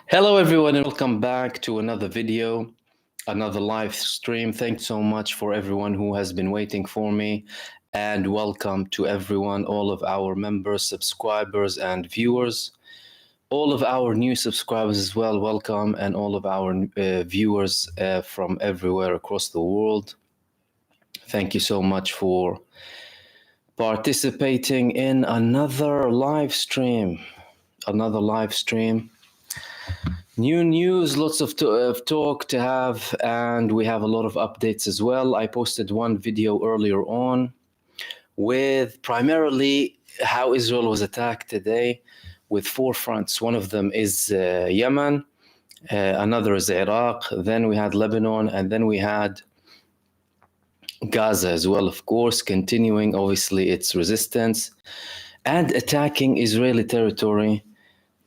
Hello everyone and welcome back to another video, another live stream. Thanks so much for everyone who has been waiting for me, and welcome to everyone, all of our members, subscribers and viewers, all of our new subscribers as well, welcome, and all of our viewers from everywhere across the world. Thank you so much for participating in another live stream. New news, lots of talk to have, and we have a lot of updates as well. I posted one video earlier on with primarily how Israel was attacked today with four fronts. One of them is Yemen, another is Iraq, then we had Lebanon, and then we had Gaza as well, of course, continuing obviously its resistance and attacking Israeli territory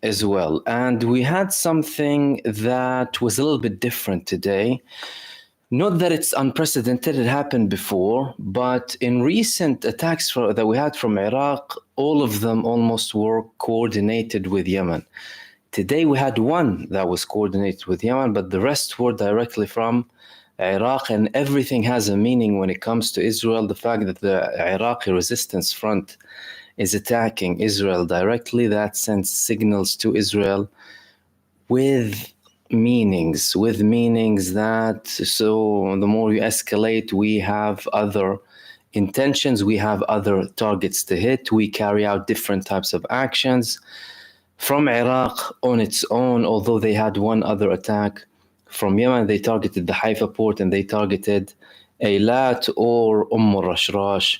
as well. And we had something that was a little bit different today. Not that it's unprecedented, it happened before, but in recent attacks that we had from Iraq, all of them almost were coordinated with Yemen. Today we had one that was coordinated with Yemen, but the rest were directly from Iraq, and everything has a meaning when it comes to Israel. The fact that the Iraqi resistance front is attacking Israel directly, that sends signals to Israel with meanings that, so the more you escalate, we have other intentions, we have other targets to hit, we carry out different types of actions. From Iraq on its own, although they had one other attack from Yemen, they targeted the Haifa port and they targeted Eilat or Rashrash,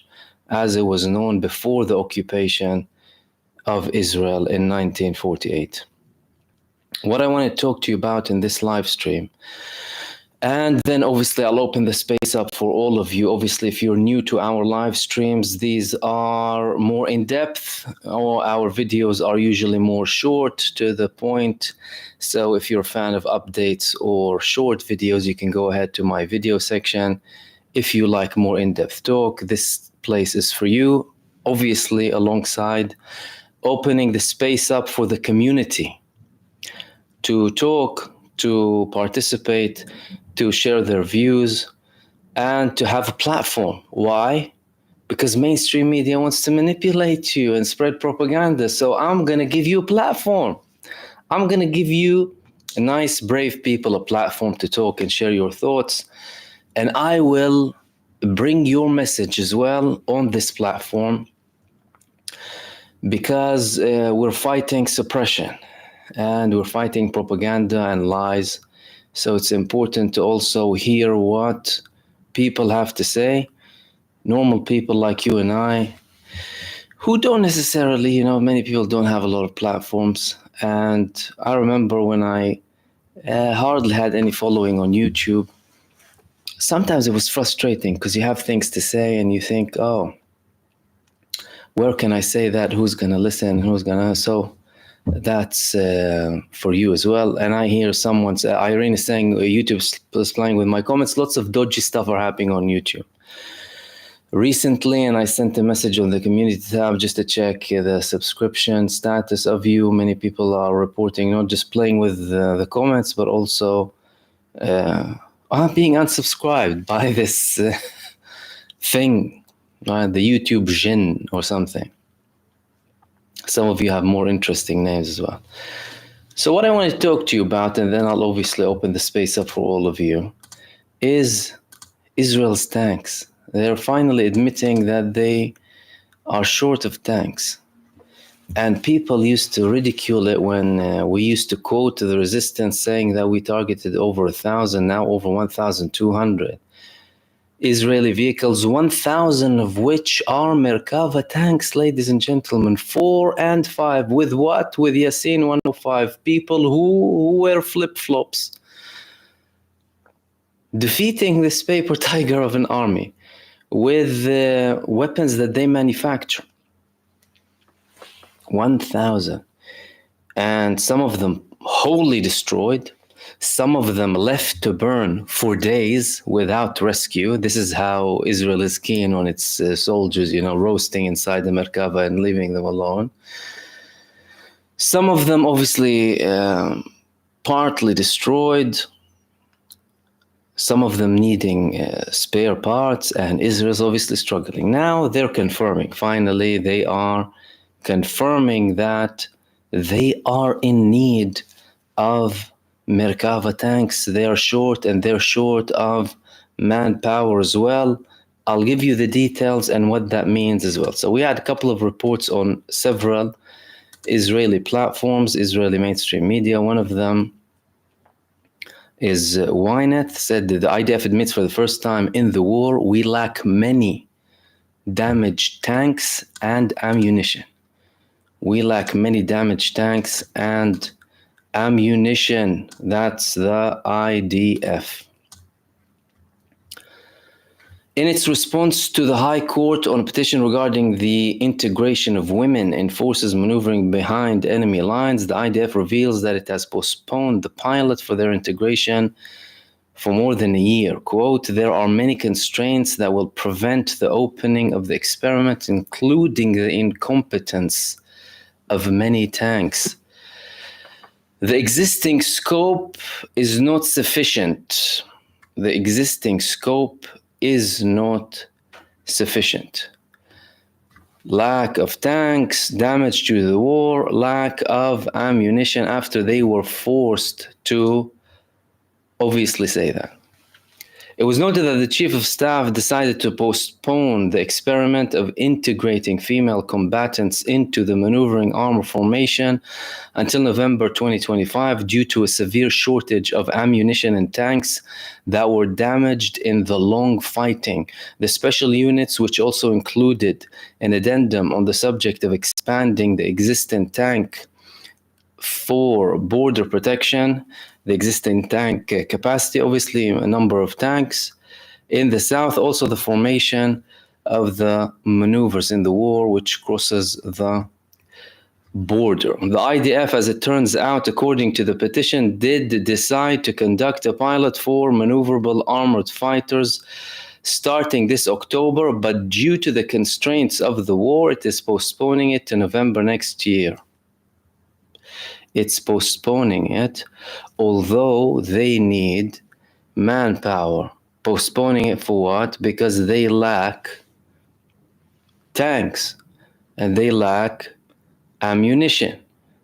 as it was known before the occupation of Israel in 1948. What I want to talk to you about in this live stream, and then obviously I'll open the space up for all of you. Obviously, if you're new to our live streams, these are more in-depth, or our videos are usually more short, to the point. So if you're a fan of updates or short videos, you can go ahead to my video section. If you like more in-depth talk, this place is for you, obviously alongside opening the space up for the community to talk, to participate, to share their views, and to have a platform. Why? Because mainstream media wants to manipulate you and spread propaganda. So I'm going to give you a platform. I'm going to give you nice, brave people a platform to talk and share your thoughts. And I will bring your message as well on this platform, because we're fighting suppression and we're fighting propaganda and lies. So it's important to also hear what people have to say, normal people like you and I, who don't necessarily, many people don't have a lot of platforms. And I remember when I hardly had any following on YouTube, sometimes it was frustrating because you have things to say and you think, oh, where can I say that? Who's going to listen? So that's for you as well. And I hear someone say, Irene is saying YouTube is playing with my comments. Lots of dodgy stuff are happening on YouTube recently, and I sent a message on the community tab just to check the subscription status of you. Many people are reporting not just playing with the comments, but also being unsubscribed by this thing, the YouTube Jinn or something. Some of you have more interesting names as well. So what I want to talk to you about, and then I'll obviously open the space up for all of you, is Israel's tanks. They're finally admitting that they are short of tanks. And people used to ridicule it when we used to quote the resistance saying that we targeted over 1,000, now over 1,200 Israeli vehicles, 1,000 of which are Merkava tanks, ladies and gentlemen, 4 and 5. With what? With Yasin 105, people who wear flip-flops. Defeating this paper tiger of an army with weapons that they manufacture. 1,000. And some of them wholly destroyed. Some of them left to burn for days without rescue. This is how Israel is keen on its soldiers, roasting inside the Merkava and leaving them alone. Some of them obviously partly destroyed, some of them needing spare parts, and Israel's obviously struggling. Now they're confirming, finally, they are confirming that they are in need of Merkava tanks. They are short, and they're short of manpower as well. I'll give you the details and what that means as well. So we had a couple of reports on several Israeli platforms, Israeli mainstream media. One of them is Ynet, said that the IDF admits for the first time in the war, we lack many damaged tanks and ammunition. We lack many damaged tanks and ammunition. That's the IDF. In its response to the High Court on a petition regarding the integration of women in forces maneuvering behind enemy lines, the IDF reveals that it has postponed the pilot for their integration for more than a year. Quote, there are many constraints that will prevent the opening of the experiment, including the incompetence of many tanks. The existing scope is not sufficient. The existing scope is not sufficient. Lack of tanks, damage to the war, lack of ammunition after they were forced to obviously say that. It was noted that the Chief of Staff decided to postpone the experiment of integrating female combatants into the maneuvering armor formation until November 2025 due to a severe shortage of ammunition and tanks that were damaged in the long fighting. The special units, which also included an addendum on the subject of expanding the existing tank for border protection, the existing tank capacity, obviously a number of tanks in the south, also the formation of the maneuvers in the war which crosses the border. The IDF, as it turns out, according to the petition, did decide to conduct a pilot for maneuverable armored fighters starting this October, but due to the constraints of the war, it is postponing it to November next year. It's postponing it, although they need manpower. Postponing it for what? Because they lack tanks and they lack ammunition.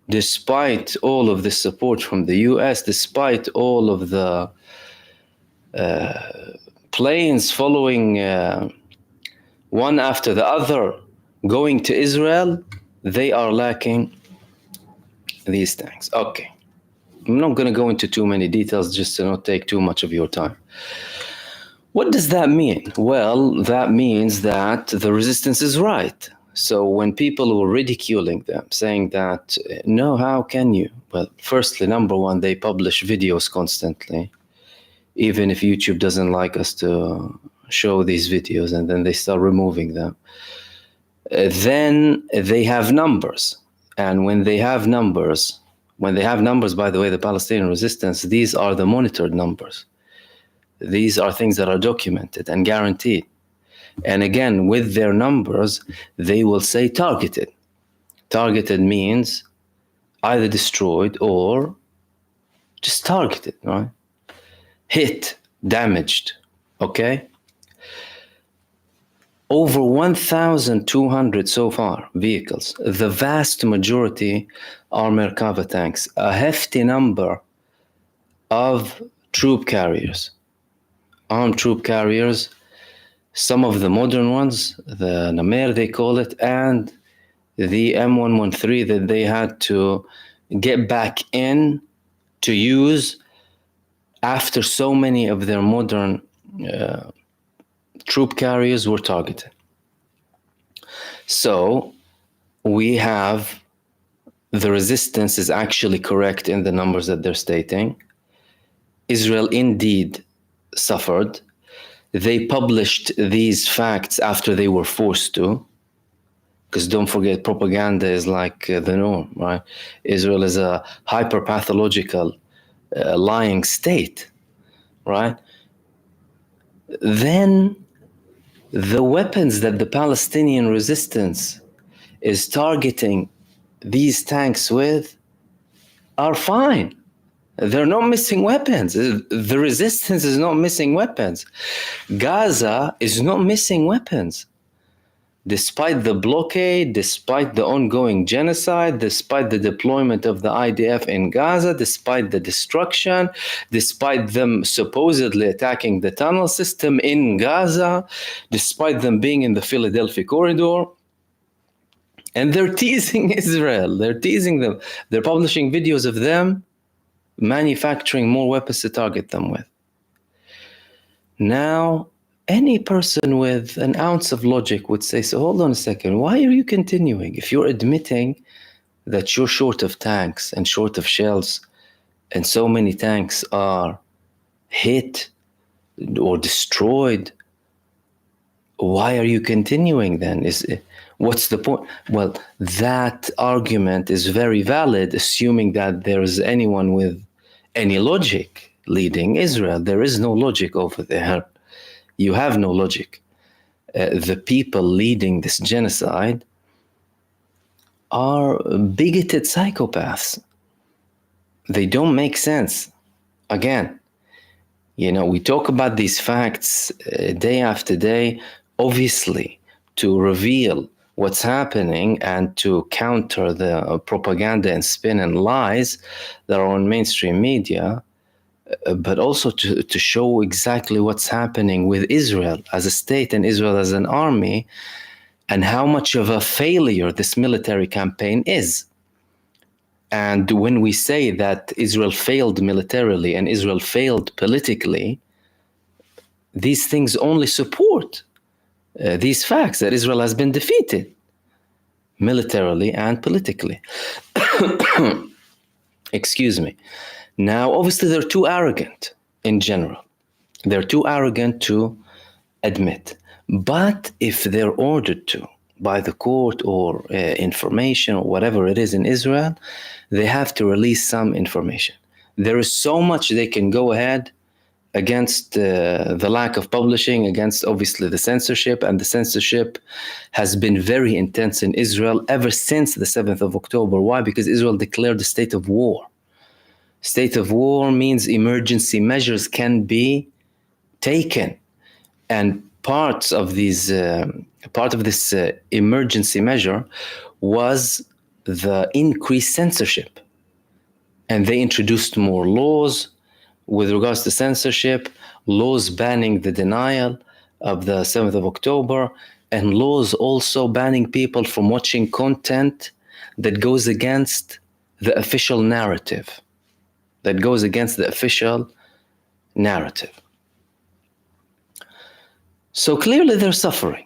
Despite all of the support from the US, despite all of the planes following one after the other going to Israel, they are lacking these tanks. Okay, I'm not going to go into too many details just to not take too much of your time. What does that mean? Well, that means that the resistance is right. So when people were ridiculing them, saying that, no, how can you? Well, firstly, number one, they publish videos constantly, even if YouTube doesn't like us to show these videos, and then they start removing them. Then they have numbers. And when they have numbers, by the way, the Palestinian resistance, these are the monitored numbers. These are things that are documented and guaranteed. And again, with their numbers, they will say targeted. Targeted means either destroyed or just targeted, right? Hit, damaged, okay? Over 1,200 so far vehicles. The vast majority are Merkava tanks. A hefty number of troop carriers, armed troop carriers, some of the modern ones, the Namer they call it, and the M113 that they had to get back in to use after so many of their modern troop carriers were targeted. So we have the resistance is actually correct in the numbers that they're stating. Israel indeed suffered. They published these facts after they were forced to, because don't forget, propaganda is like the norm, right? Israel is a hyper-pathological lying state, right? Then the weapons that the Palestinian resistance is targeting these tanks with are fine. They're not missing weapons. The resistance is not missing weapons. Gaza is not missing weapons. Despite the blockade, despite the ongoing genocide, despite the deployment of the IDF in Gaza, despite the destruction, despite them supposedly attacking the tunnel system in Gaza, despite them being in the Philadelphia corridor, and they're teasing Israel. They're teasing them. They're publishing videos of them manufacturing more weapons to target them with. Now, any person with an ounce of logic would say, so hold on a second, why are you continuing? If you're admitting that you're short of tanks and short of shells, and so many tanks are hit or destroyed, why are you continuing then? What's the point? Well, that argument is very valid, assuming that there is anyone with any logic leading Israel. There is no logic over there. You have no logic. The people leading this genocide are bigoted psychopaths. They don't make sense. Again, we talk about these facts day after day, obviously, to reveal what's happening and to counter the propaganda and spin and lies that are on mainstream media, but also to show exactly what's happening with Israel as a state and Israel as an army, and how much of a failure this military campaign is. And when we say that Israel failed militarily and Israel failed politically, these things only support these facts that Israel has been defeated militarily and politically. Excuse me. Now, obviously, they're too arrogant in general. They're too arrogant to admit. But if they're ordered to by the court or information or whatever it is in Israel, they have to release some information. There is so much they can go ahead against the lack of publishing, against obviously the censorship, and the censorship has been very intense in Israel ever since the 7th of October. Why? Because Israel declared a state of war. State of war means emergency measures can be taken, and part of this emergency measure was the increased censorship, and they introduced more laws with regards to censorship, laws banning the denial of the 7th of October, and laws also banning people from watching content that goes against the official narrative. So clearly they're suffering.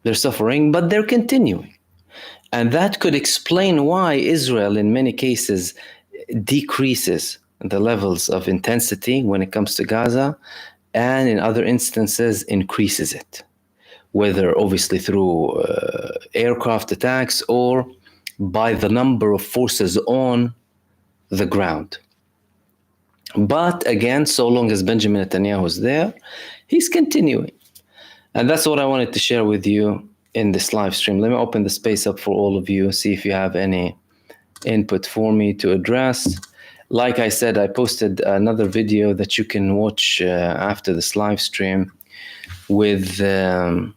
But they're continuing. And that could explain why Israel, in many cases, decreases the levels of intensity when it comes to Gaza, and in other instances increases it, whether obviously through aircraft attacks or by the number of forces on the ground. But again, so long as Benjamin Netanyahu is there, he's continuing. And that's what I wanted to share with you in this live stream. Let me open the space up for all of you, see if you have any input for me to address. Like I said, I posted another video that you can watch after this live stream with the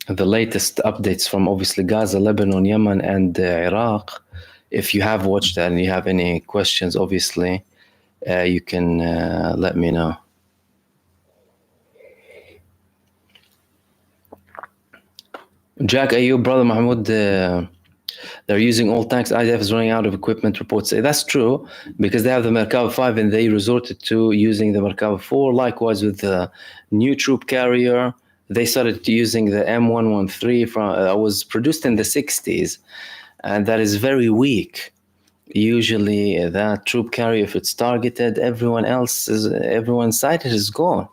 latest updates from obviously Gaza, Lebanon, Yemen, and Iraq. If you have watched that and you have any questions, obviously, you can let me know. Jack Ayub, brother Mahmoud, they're using all tanks. IDF is running out of equipment, reports say. That's true, because they have the Merkava 5 and they resorted to using the Merkava 4. Likewise with the new troop carrier, they started using the M113 that was produced in the 60s, and that is very weak. Usually that troop carrier, if it's targeted, everyone's sighted is gone.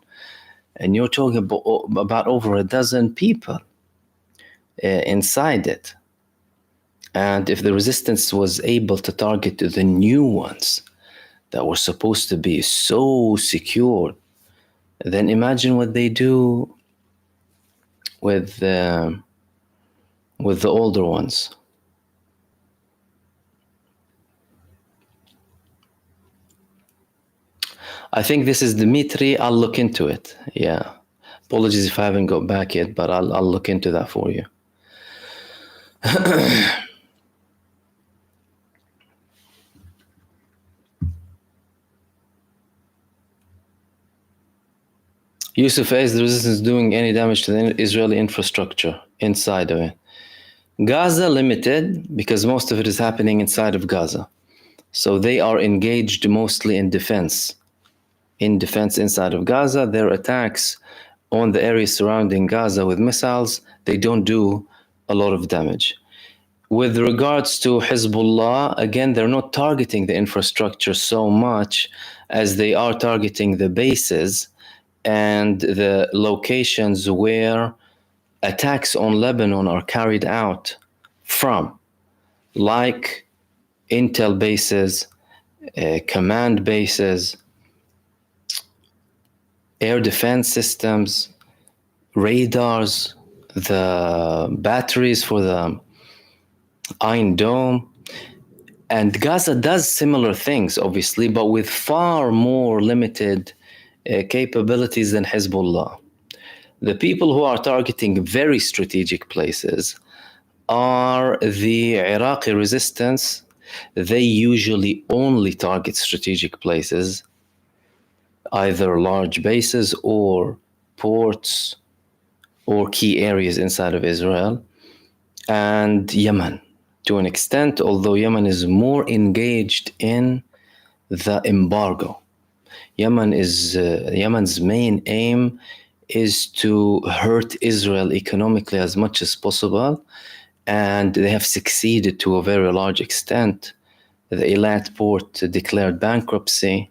And you're talking about over a dozen people inside it. And if the resistance was able to target the new ones that were supposed to be so secure, then imagine what they do with the older ones. I think this is Dmitry. I'll look into it. Yeah. Apologies if I haven't got back yet, but I'll look into that for you. Yusuf, is the resistance doing any damage to the Israeli infrastructure inside of it? Gaza limited, because most of it is happening inside of Gaza. So they are engaged mostly in defense. In defense inside of Gaza, their attacks on the areas surrounding Gaza with missiles, they don't do a lot of damage. With regards to Hezbollah, again, they're not targeting the infrastructure so much as they are targeting the bases and the locations where attacks on Lebanon are carried out from, like intel bases, command bases, air defense systems, radars, the batteries for the Iron Dome. And Gaza does similar things, obviously, but with far more limited capabilities than Hezbollah. The people who are targeting very strategic places are the Iraqi resistance. They usually only target strategic places, either large bases or ports or key areas inside of Israel, and Yemen to an extent, although Yemen is more engaged in the embargo. Yemen's main aim is to hurt Israel economically as much as possible, and they have succeeded to a very large extent. The Eilat port declared bankruptcy.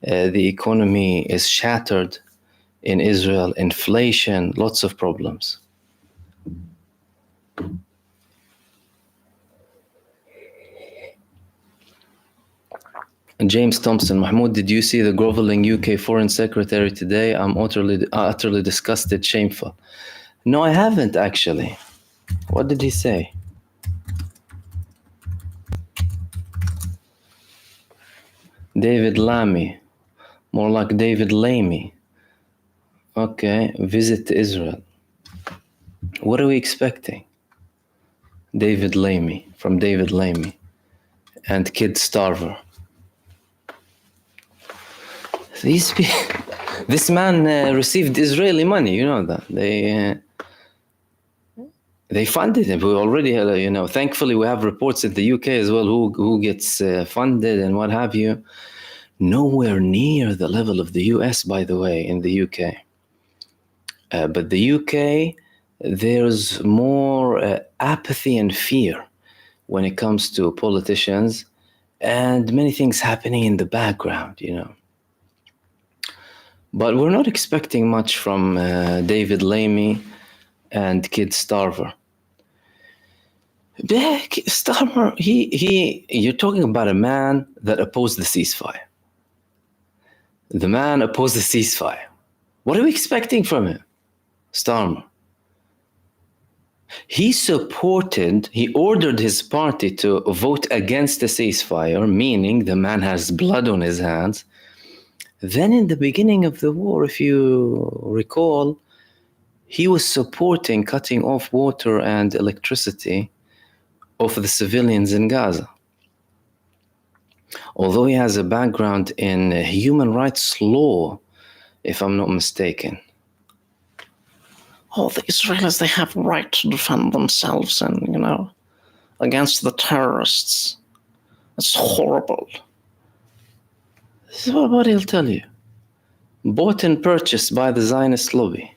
The economy is shattered in Israel, inflation, lots of problems. James Thompson, Mahmoud, did you see the groveling UK Foreign Secretary today? I'm utterly disgusted, shameful. No, I haven't actually. What did he say? David Lammy, more like David Lamy. Okay, visit to Israel. What are we expecting? David Lamy, from David Lamy, and Kid Starver. This man received Israeli money, you know that. They funded him. We already had, thankfully we have reports in the UK as well who gets funded and what have you. Nowhere near the level of the US, by the way, in the UK. But the UK, there's more apathy and fear when it comes to politicians and many things happening in the background, But we're not expecting much from David Lamy and Kid Starver. Starver, you're talking about a man that opposed the ceasefire. The man opposed the ceasefire. What are we expecting from him? Starmer. He ordered his party to vote against the ceasefire, meaning the man has blood on his hands. Then in the beginning of the war, if you recall, he was supporting cutting off water and electricity of the civilians in Gaza. Although he has a background in human rights law, if I'm not mistaken. Oh, the Israelis, they have a right to defend themselves and, against the terrorists. It's horrible. This is what he'll tell you. Bought and purchased by the Zionist lobby.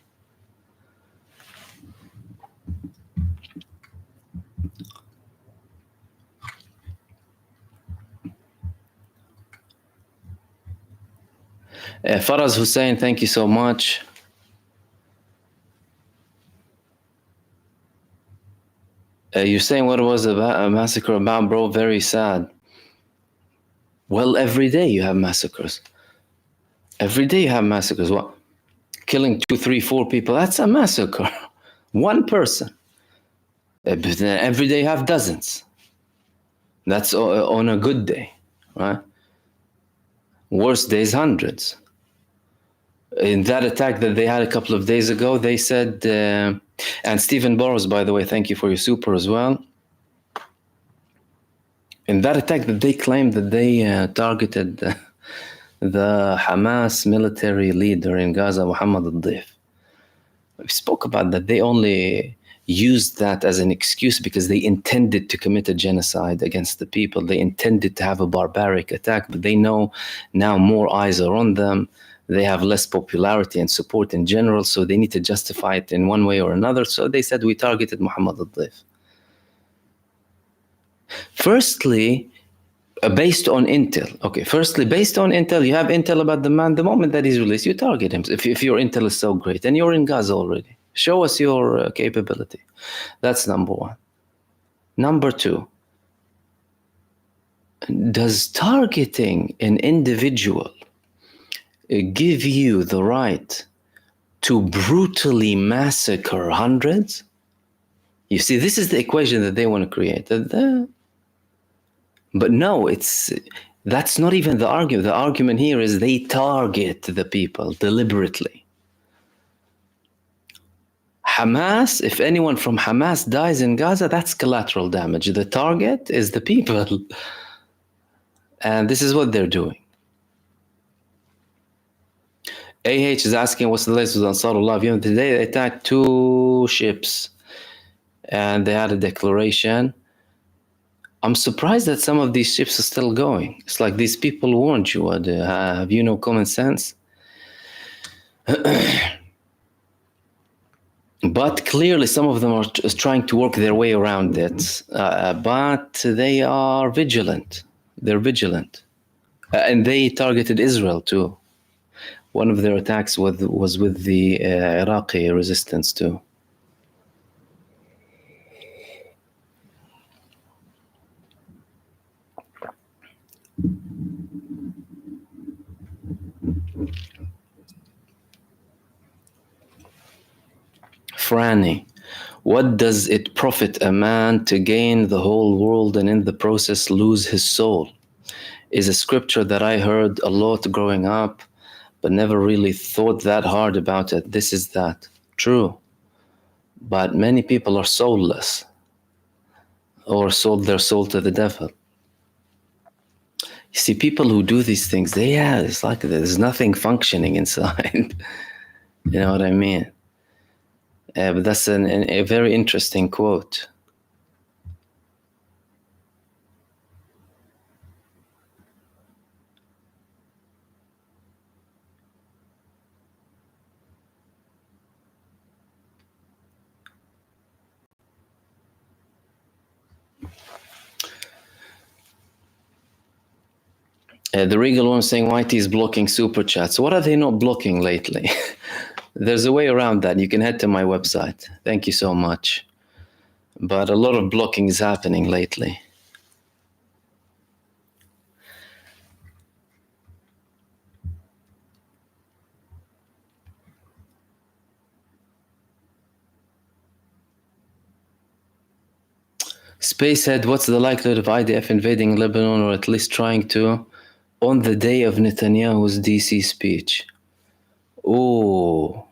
Faraz Hussein, thank you so much. You're saying what was a massacre about, bro? Very sad. Well, every day you have massacres. Every day you have massacres. What? Killing 2, 3, 4 people, that's a massacre. One person. But every day you have dozens. That's on a good day, right? Worst days, hundreds. In that attack that they had a couple of days ago, they said, and Stephen Burrows, by the way, thank you for your super as well. In that attack that they claimed that they targeted the Hamas military leader in Gaza, MahmoodOD. We spoke about that. They only used that as an excuse because they intended to commit a genocide against the people. They intended to have a barbaric attack, but they know now more eyes are on them. They have less popularity and support in general, so they need to justify it in one way or another. So they said, we targeted MahmoodOD. Firstly, based on intel. Okay, firstly, based on intel, you have intel about the man. The moment that he's released, you target him. If your intel is so great, and you're in Gaza already, show us your capability. That's number one. Number two, does targeting an individual give you the right to brutally massacre hundreds? You see, this is the equation that they want to create. But no, that's not even the argument. The argument here is they target the people deliberately. Hamas, if anyone from Hamas dies in Gaza, that's collateral damage. The target is the people. And this is what they're doing. AH is asking, what's the latest with Ansarullah? Today they attacked 2 ships and they had a declaration. I'm surprised that some of these ships are still going. It's like these people warned you. Have you no common sense? But clearly some of them are trying to work their way around it. But they are vigilant. They're vigilant. And they targeted Israel too. One of their attacks was with the Iraqi resistance too. Franny, what does it profit a man to gain the whole world and in the process lose his soul? Is a scripture that I heard a lot growing up, but never really thought that hard about it. This is that. True. But many people are soulless or sold their soul to the devil. You see, people who do these things, it's like there's nothing functioning inside. You know what I mean? But that's a very interesting quote. The Regal one saying YT is blocking super chats. What are they not blocking lately? There's a way around that. You can head to my website. Thank you so much. But a lot of blocking is happening lately. Spacehead, what's the likelihood of IDF invading Lebanon or at least trying to on the day of Netanyahu's DC speech? Oh,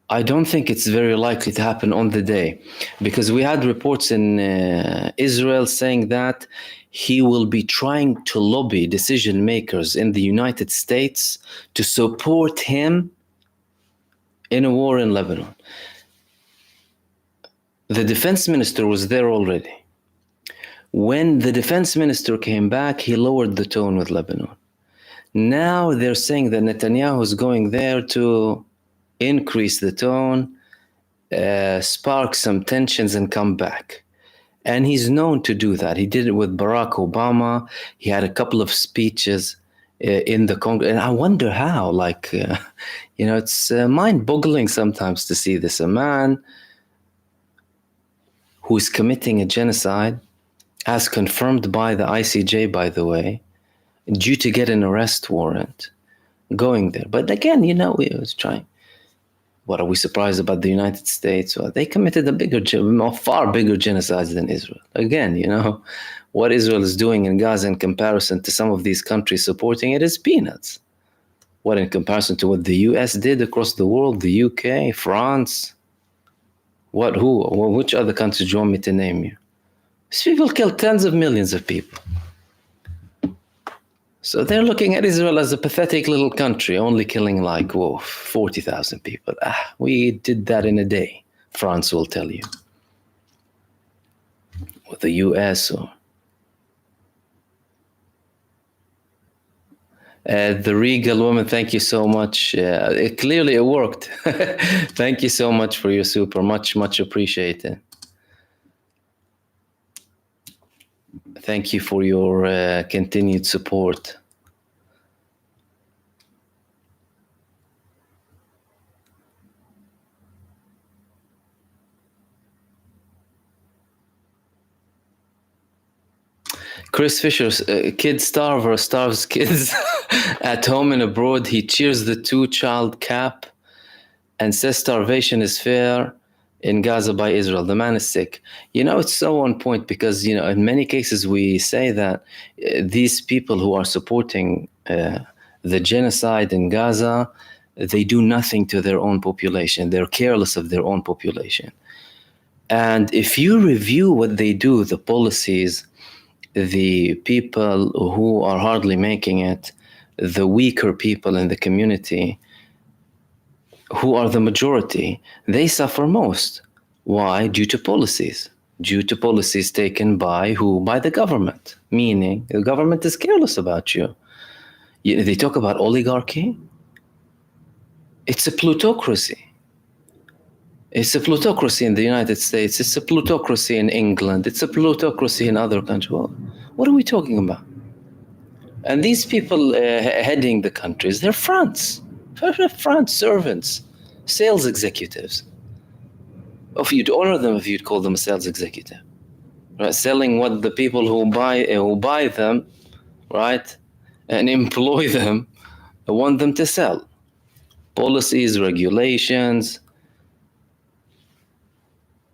I don't think it's very likely to happen on the day because we had reports in Israel saying that he will be trying to lobby decision makers in the United States to support him in a war in Lebanon. The defense minister was there already. When the defense minister came back, he lowered the tone with Lebanon. Now they're saying that Netanyahu is going there to increase the tone, spark some tensions and come back. And he's known to do that. He did it with Barack Obama. He had a couple of speeches in the Congress. And I wonder how, it's mind-boggling sometimes to see this. A man who is committing a genocide, as confirmed by the ICJ, by the way, due to get an arrest warrant, going there. But again, he was trying. What are we surprised about the United States? Well, they committed far bigger genocides than Israel. Again, what Israel is doing in Gaza in comparison to some of these countries supporting it is peanuts. What, in comparison to what the US did across the world, the UK, France? What, who, which other countries do you want me to name you? These people killed tens of millions of people. So they're looking at Israel as a pathetic little country, only killing like, 40,000 people. We did that in a day, France will tell you. Or the US or... the Regal woman, thank you so much. Clearly it worked. Thank you so much for your super. Much, much appreciated. Thank you for your continued support. Chris Fisher, kid starver starves kids at home and abroad. He cheers the 2-child cap and says starvation is fair in Gaza by Israel. The man is sick. You know, it's so on point because, you know, in many cases we say that these people who are supporting the genocide in Gaza, they do nothing to their own population. They're careless of their own population. And if you review what they do, the policies, the people who are hardly making it, the weaker people in the community, who are the majority, they suffer most. Why? Due to policies. Due to policies taken by who? By the government. Meaning, the government is careless about you. They talk about oligarchy. It's a plutocracy. It's a plutocracy in the United States. It's a plutocracy in England. It's a plutocracy in other countries. Well, what are we talking about? And these people heading the countries, they're France servants, sales executives. If you'd honor them, if you'd call them a sales executive, right? Selling what the people who buy them, right, and employ them, want them to sell. Policies, regulations,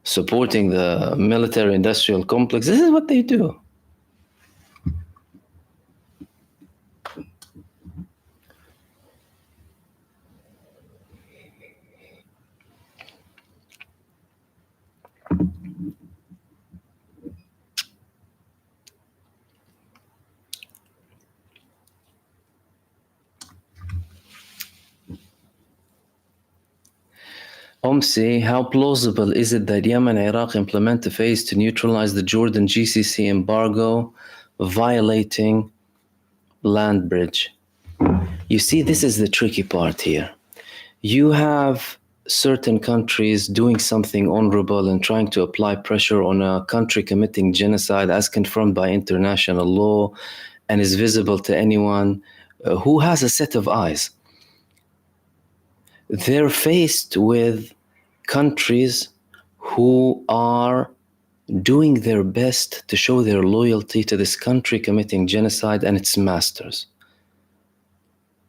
supporting the military-industrial complex. This is what they do. Omsi, how plausible is it that Yemen and Iraq implement a phase to neutralize the Jordan GCC embargo, violating land bridge? You see, this is the tricky part here. You have certain countries doing something honorable and trying to apply pressure on a country committing genocide as confirmed by international law and is visible to anyone who has a set of eyes. They're faced with countries who are doing their best to show their loyalty to this country committing genocide and its masters.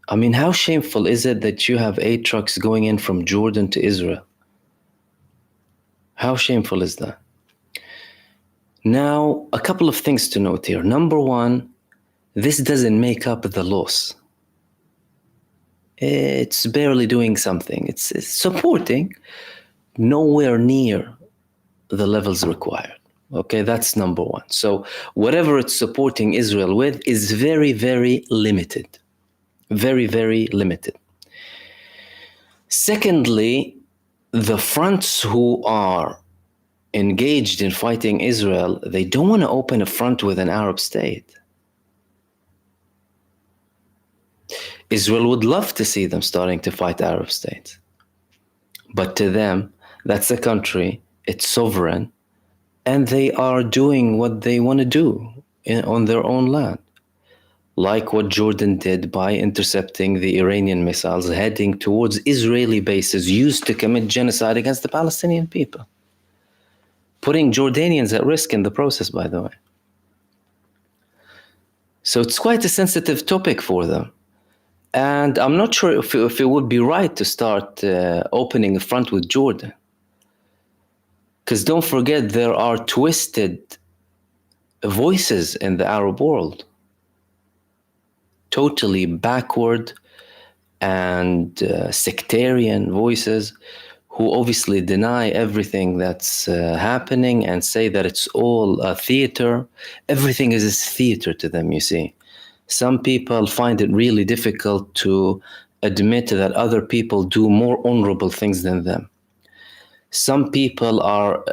I mean, how shameful is it that you have aid trucks going in from Jordan to Israel? How shameful is that? Now, a couple of things to note here. Number one, this doesn't make up the loss. It's barely doing something. It's supporting, nowhere near the levels required. Okay, that's number one. So whatever it's supporting Israel with is very, very limited. Very, very limited. Secondly, the fronts who are engaged in fighting Israel, they don't want to open a front with an Arab state. Israel would love to see them starting to fight Arab states. But to them, that's a country, it's sovereign, and they are doing what they want to do on their own land. Like what Jordan did by intercepting the Iranian missiles heading towards Israeli bases used to commit genocide against the Palestinian people. Putting Jordanians at risk in the process, by the way. So it's quite a sensitive topic for them. And I'm not sure if it would be right to start opening a front with Jordan. Because don't forget, there are twisted voices in the Arab world. Totally backward, and sectarian voices who obviously deny everything that's happening and say that it's all a theater. Everything is a theater to them, you see. Some people find it really difficult to admit that other people do more honorable things than them. Some people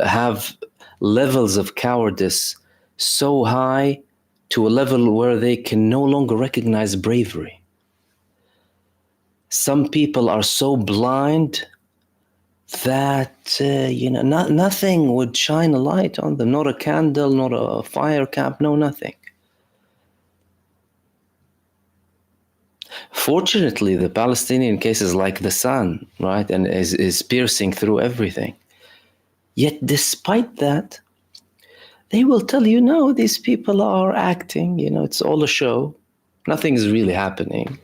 have levels of cowardice so high to a level where they can no longer recognize bravery. Some people are so blind that nothing would shine a light on them. Not a candle, not a fire cap, no nothing. Fortunately, the Palestinian case is like the sun, right? And is piercing through everything. Yet despite that, they will tell you, no, these people are acting, it's all a show. Nothing is really happening.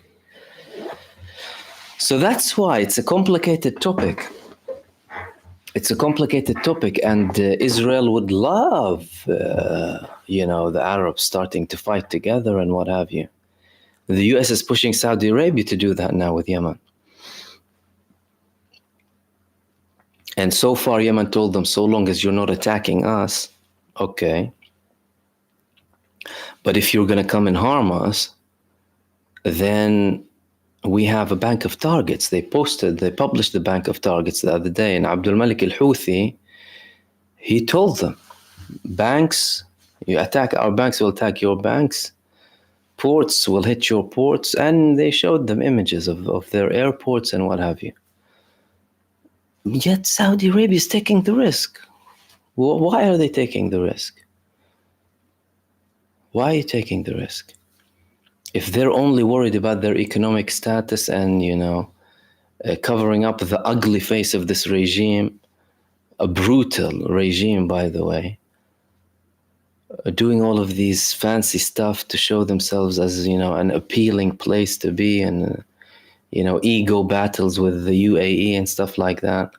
So that's why it's a complicated topic. It's a complicated topic, and Israel would love, the Arabs starting to fight together and what have you. The US is pushing Saudi Arabia to do that now with Yemen. And so far, Yemen told them, so long as you're not attacking us, okay. But if you're going to come and harm us, then we have a bank of targets. They published the bank of targets the other day, and Abdul Malik al-Houthi, he told them, banks, you attack our banks, we'll attack your banks. Ports will hit your ports. And they showed them images of their airports and what have you. Yet Saudi Arabia is taking the risk. Why are they taking the risk? Why are you taking the risk? If they're only worried about their economic status and, covering up the ugly face of this regime, a brutal regime, by the way, doing all of these fancy stuff to show themselves as, an appealing place to be, and, ego battles with the UAE and stuff like that.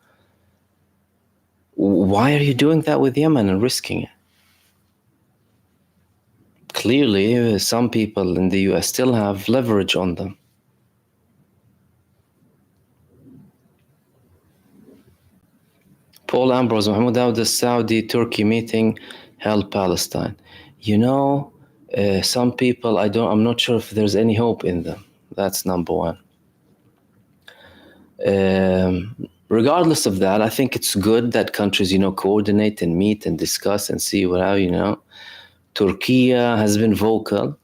Why are you doing that with Yemen and risking it? Clearly, some people in the US still have leverage on them. Paul Ambrose, MahmoodOD, the Saudi-Turkey meeting help Palestine. Some people, I'm not sure if there's any hope in them. That's number one. Regardless of that, I think it's good that countries, coordinate and meet and discuss and see how, Turkey has been vocal,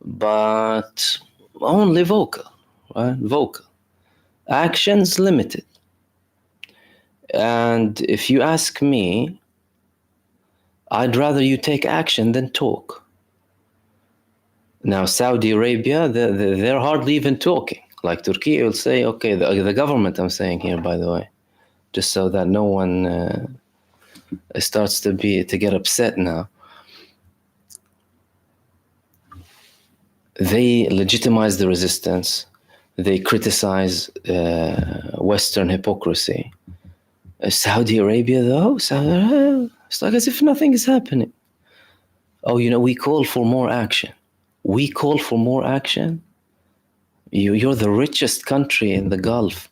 but only vocal, right? Vocal. Actions limited. And if you ask me, I'd rather you take action than talk. Now, Saudi Arabia, they're hardly even talking. Like Turkey will say, okay, the government, I'm saying here, by the way, just so that no one starts to get upset now. They legitimize the resistance. They criticize Western hypocrisy. Saudi Arabia, though, it's like as if nothing is happening. Oh, we call for more action. We call for more action? You're the richest country in the Gulf.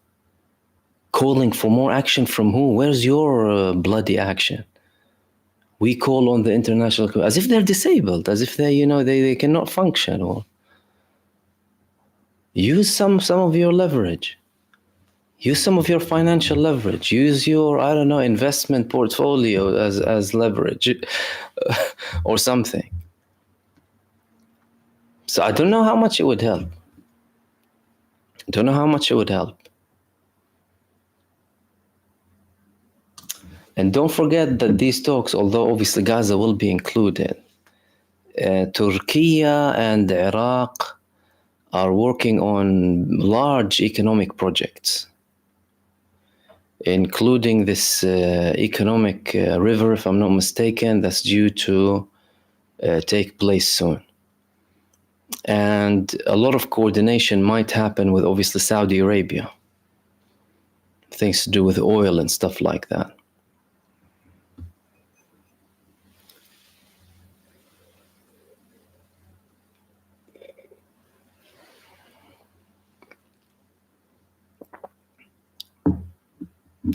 Calling for more action from who? Where's your bloody action? We call on the international community as if they're disabled, as if they cannot function. Or use some of your leverage. Use some of your financial leverage. Use your, investment portfolio as leverage or something. So I don't know how much it would help. And don't forget that these talks, although obviously Gaza will be included, Turkey and Iraq are working on large economic projects, including this economic river, if I'm not mistaken, that's due to take place soon. And a lot of coordination might happen with obviously Saudi Arabia. Things to do with oil and stuff like that.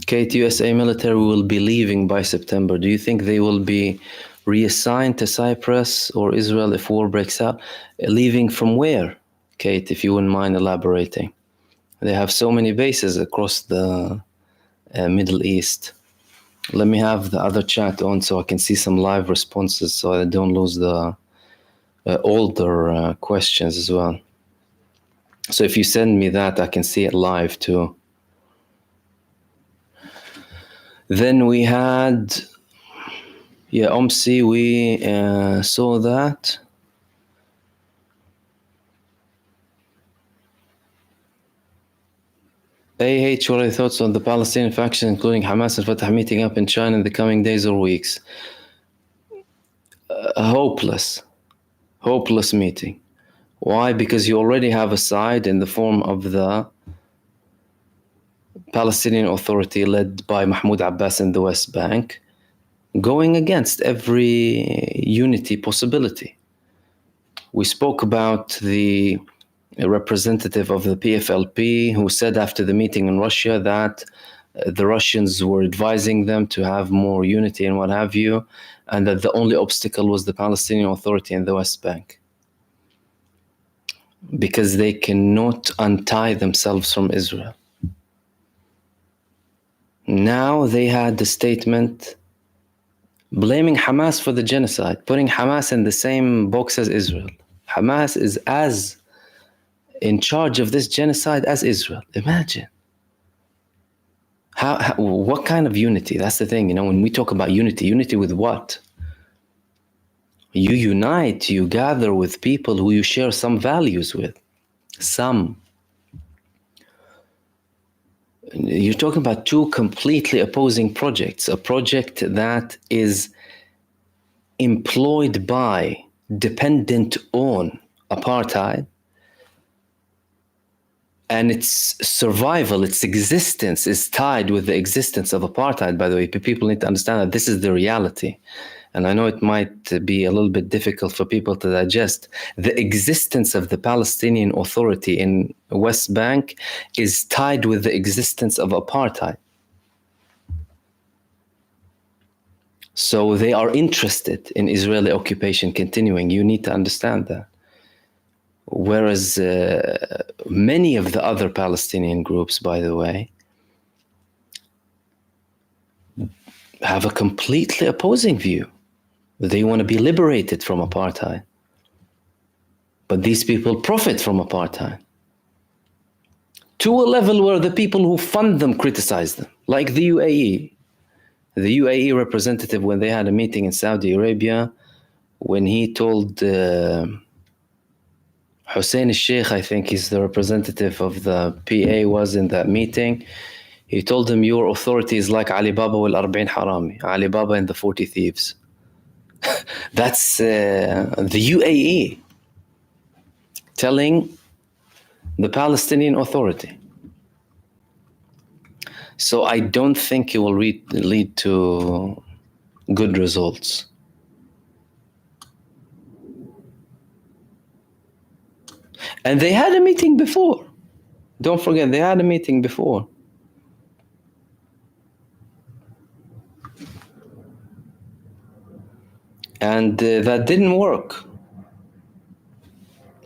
Kate, USA military will be leaving by September. Do you think they will be reassigned to Cyprus or Israel if war breaks out? Leaving from where, Kate, if you wouldn't mind elaborating? They have so many bases across the Middle East. Let me have the other chat on so I can see some live responses so I don't lose the older questions as well. So if you send me that, I can see it live too. Then we had, Omsi, we saw that. AH, what are your thoughts on the Palestinian faction, including Hamas and Fatah, meeting up in China in the coming days or weeks? Hopeless meeting. Why? Because you already have a side in the form of the Palestinian Authority led by Mahmoud Abbas in the West Bank, going against every unity possibility. We spoke about the representative of the PFLP who said after the meeting in Russia that the Russians were advising them to have more unity and what have you, and that the only obstacle was the Palestinian Authority in the West Bank, because they cannot untie themselves from Israel. Now they had the statement blaming Hamas for the genocide, putting Hamas in the same box as Israel. Hamas is as in charge of this genocide as Israel. Imagine. What kind of unity? That's the thing, when we talk about unity with what? You unite, you gather with people who you share some values with. You're talking about two completely opposing projects. A project that is employed by, dependent on apartheid, and its survival, its existence is tied with the existence of apartheid, by the way. People need to understand that this is the reality. And I know it might be a little bit difficult for people to digest. The existence of the Palestinian Authority in West Bank is tied with the existence of apartheid. So they are interested in Israeli occupation continuing. You need to understand that. Whereas many of the other Palestinian groups, by the way, have a completely opposing view. They want to be liberated from apartheid. But these people profit from apartheid to a level where the people who fund them criticize them, like the UAE. The UAE representative, when they had a meeting in Saudi Arabia, when he told Hussein al-Sheikh, I think he's the representative of the PA, was in that meeting, he told him, your authority is like Ali Baba wal Arba'in Harami, Ali Baba and the 40 thieves. That's the UAE telling the Palestinian Authority. So I don't think it will lead to good results. And they had a meeting before. Don't forget, they had a meeting before. And that didn't work.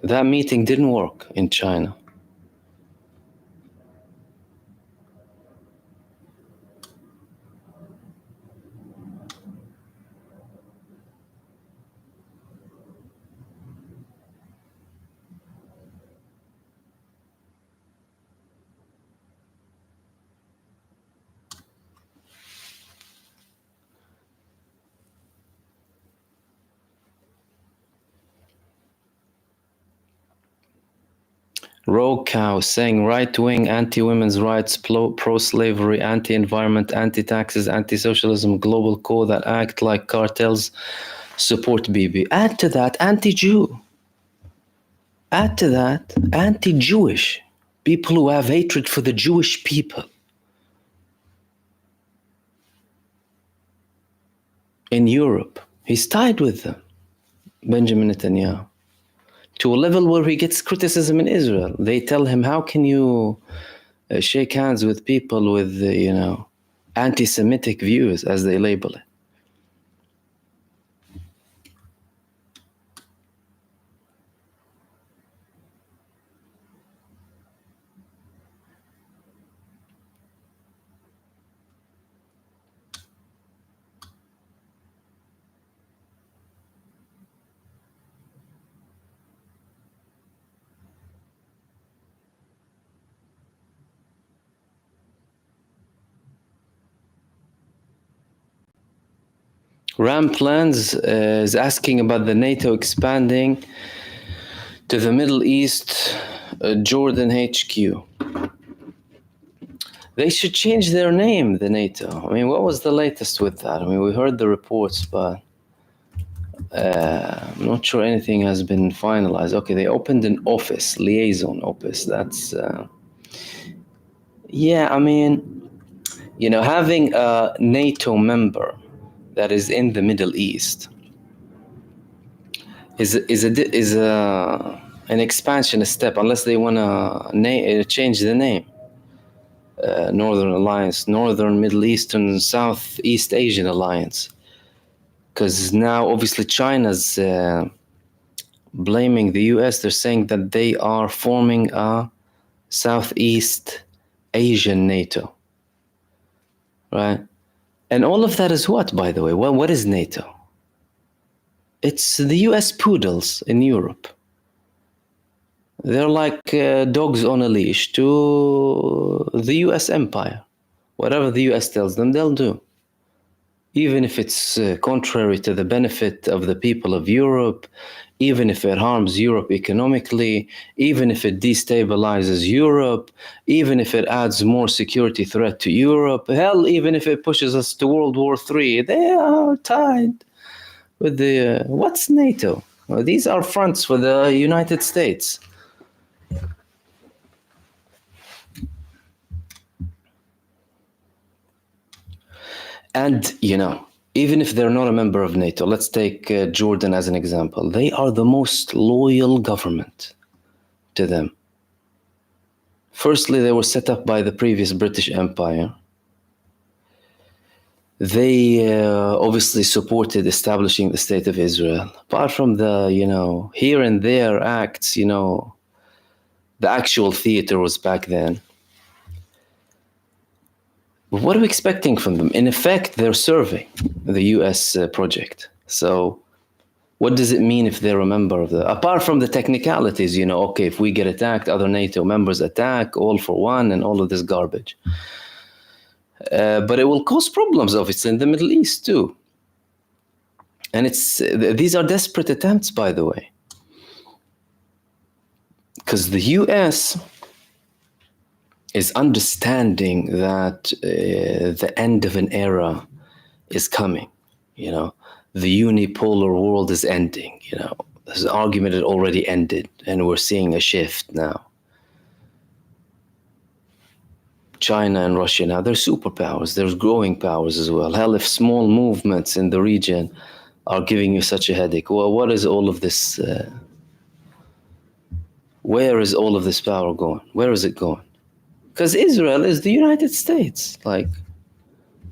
That meeting didn't work in China. Rogue Cow saying right-wing, anti-women's rights, pro-slavery, anti-environment, anti-taxes, anti-socialism, global core that act like cartels, support Bibi. Add to that, anti-Jew. Add to that, anti-Jewish. People who have hatred for the Jewish people. In Europe, he's tied with them, Benjamin Netanyahu, to a level where he gets criticism in Israel. They tell him, how can you shake hands with people with, anti-Semitic views, as they label it. Ram Plans is asking about the NATO expanding to the Middle East, Jordan HQ. They should change their name, the NATO. I mean, what was the latest with that? I mean, we heard the reports, but I'm not sure anything has been finalized. Okay, they opened an office, liaison office. That's, yeah, I mean, you know, having a NATO member that is in the Middle East is an expansion, a step, unless they want to change the name. Northern Alliance, Northern Middle Eastern Southeast Asian Alliance, because now obviously China's blaming the US. They're saying that they are forming a Southeast Asian NATO, right? And all of that is what, by the way? Well, what is NATO? It's the US poodles in Europe. They're like dogs on a leash to the US empire. Whatever the US tells them, they'll do. Even if it's contrary to the benefit of the people of Europe, even if it harms Europe economically, even if it destabilizes Europe, even if it adds more security threat to Europe, hell, even if it pushes us to World War III, they are tied with the, what's NATO? Well, these are fronts for the United States. And, you know, even if they're not a member of NATO, let's take Jordan as an example. They are the most loyal government to them. Firstly, they were set up by the previous British Empire. They obviously supported establishing the State of Israel. Apart from the, you know, here and there acts, you know, the actual theater was back then. But what are we expecting from them? In effect, they're serving the US project. So what does it mean if they're a member of the, apart from the technicalities, you know, okay, if we get attacked, other NATO members attack, all for one, and all of this garbage. But it will cause problems, obviously, in the Middle East too. And these are desperate attempts, by the way. Because the US is understanding that the end of an era is coming, you know. The unipolar world is ending, you know. This argument had already ended, and we're seeing a shift now. China and Russia now, they're superpowers. There's growing powers as well. Hell, if small movements in the region are giving you such a headache, well, what is all of this? Where is all of this power going? Where is it going? Because Israel is the United States. Like,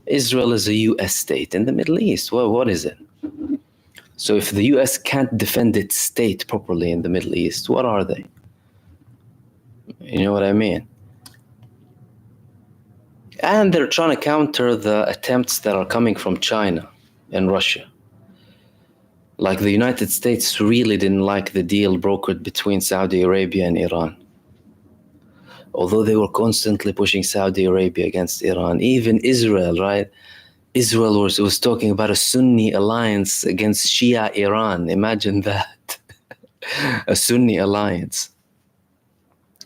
Israel is a US state in the Middle East. Well, what is it? So if the US can't defend its state properly in the Middle East, what are they? You know what I mean? And they're trying to counter the attempts that are coming from China and Russia. Like, the United States really didn't like the deal brokered between Saudi Arabia and Iran. Although they were constantly pushing Saudi Arabia against Iran, even Israel, right? Israel was talking about a Sunni alliance against Shia Iran. Imagine that. A Sunni alliance.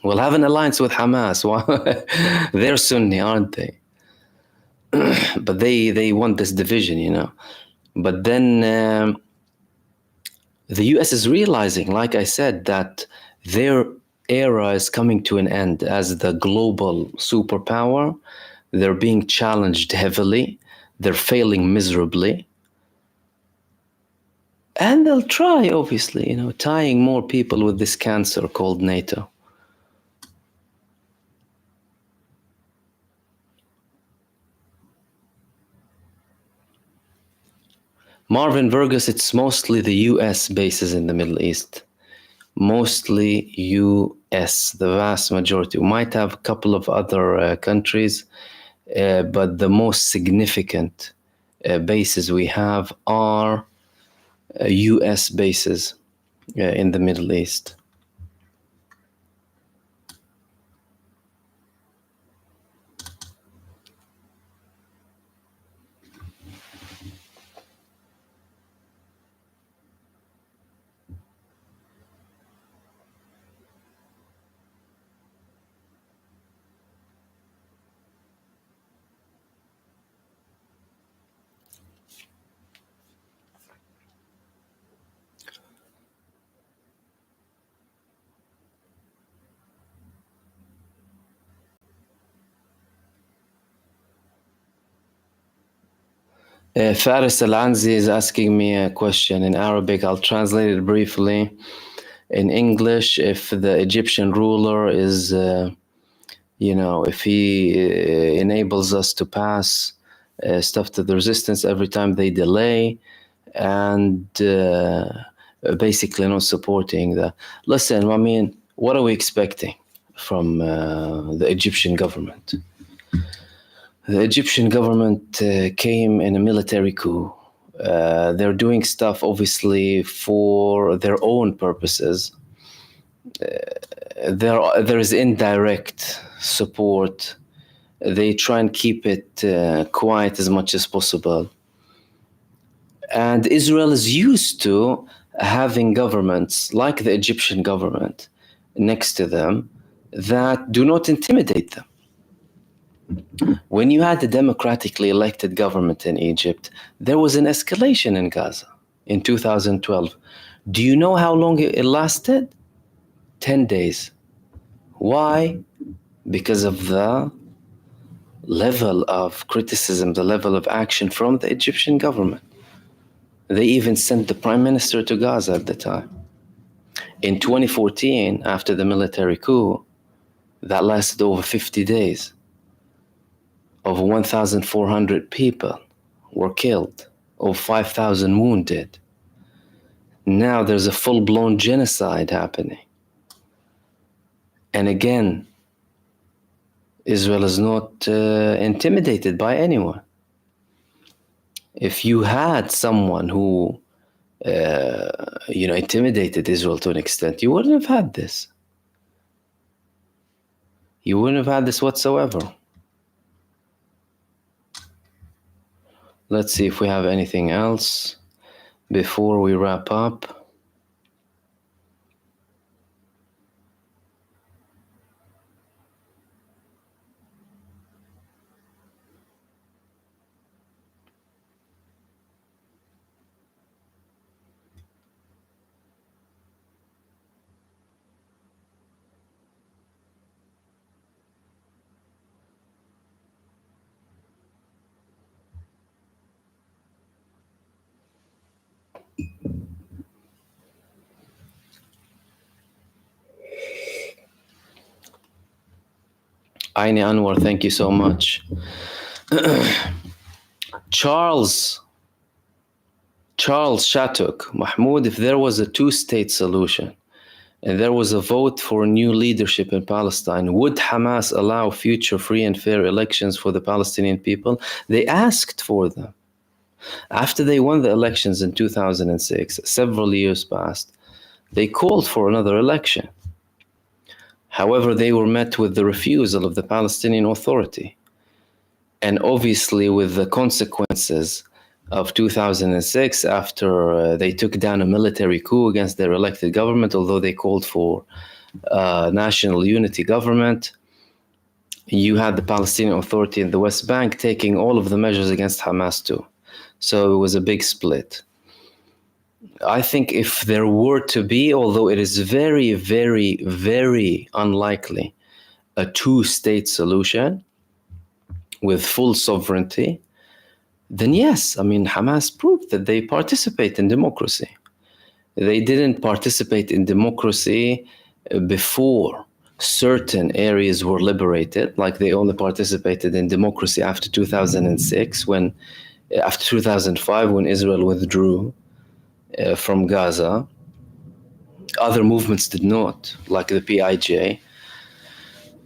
We'll have an alliance with Hamas. They're Sunni, aren't they? But they want this division, you know. But then the US is realizing, like I said, that their era is coming to an end as the global superpower. They're being challenged heavily. They're failing miserably. And they'll try, obviously, you know, tying more people with this cancer called NATO. Marvin Burgess, it's mostly the US bases in the Middle East. Mostly US, the vast majority. We might have a couple of other countries, but the most significant bases we have are US bases in the Middle East. Faris Al-Anzi is asking me a question in Arabic. I'll translate it briefly. In English, if the Egyptian ruler is, if he enables us to pass stuff to the resistance every time they delay, and basically not supporting the... Listen, I mean, what are we expecting from the Egyptian government? The Egyptian government came in a military coup. They're doing stuff, obviously, for their own purposes. There is indirect support. They try and keep it quiet as much as possible. And Israel is used to having governments like the Egyptian government next to them that do not intimidate them. When you had a democratically elected government in Egypt, there was an escalation in Gaza in 2012. Do you know how long it lasted? 10 days. Why? Because of the level of criticism, the level of action from the Egyptian government. They even sent the prime minister to Gaza at the time. In 2014, after the military coup, that lasted over 50 days. Over 1,400 people were killed, over 5,000 wounded. Now there's a full-blown genocide happening. And again, Israel is not intimidated by anyone. If you had someone who, intimidated Israel to an extent, you wouldn't have had this. You wouldn't have had this whatsoever. Let's see if we have anything else before we wrap up. Aini Anwar, thank you so much. Charles Shatuk, Mahmoud, if there was a two-state solution and there was a vote for new leadership in Palestine, would Hamas allow future free and fair elections for the Palestinian people? They asked for them. After they won the elections in 2006, several years passed, they called for another election. However, they were met with the refusal of the Palestinian Authority. And obviously with the consequences of 2006, after they took down a military coup against their elected government, although they called for national unity government, you had the Palestinian Authority in the West Bank taking all of the measures against Hamas too. So it was a big split. I think if there were to be, although it is very, very, very unlikely, a two-state solution with full sovereignty, then yes, I mean, Hamas proved that they participate in democracy. They didn't participate in democracy before certain areas were liberated, like they only participated in democracy after 2006 when after 2005, when Israel withdrew from Gaza. Other movements did not, like the PIJ.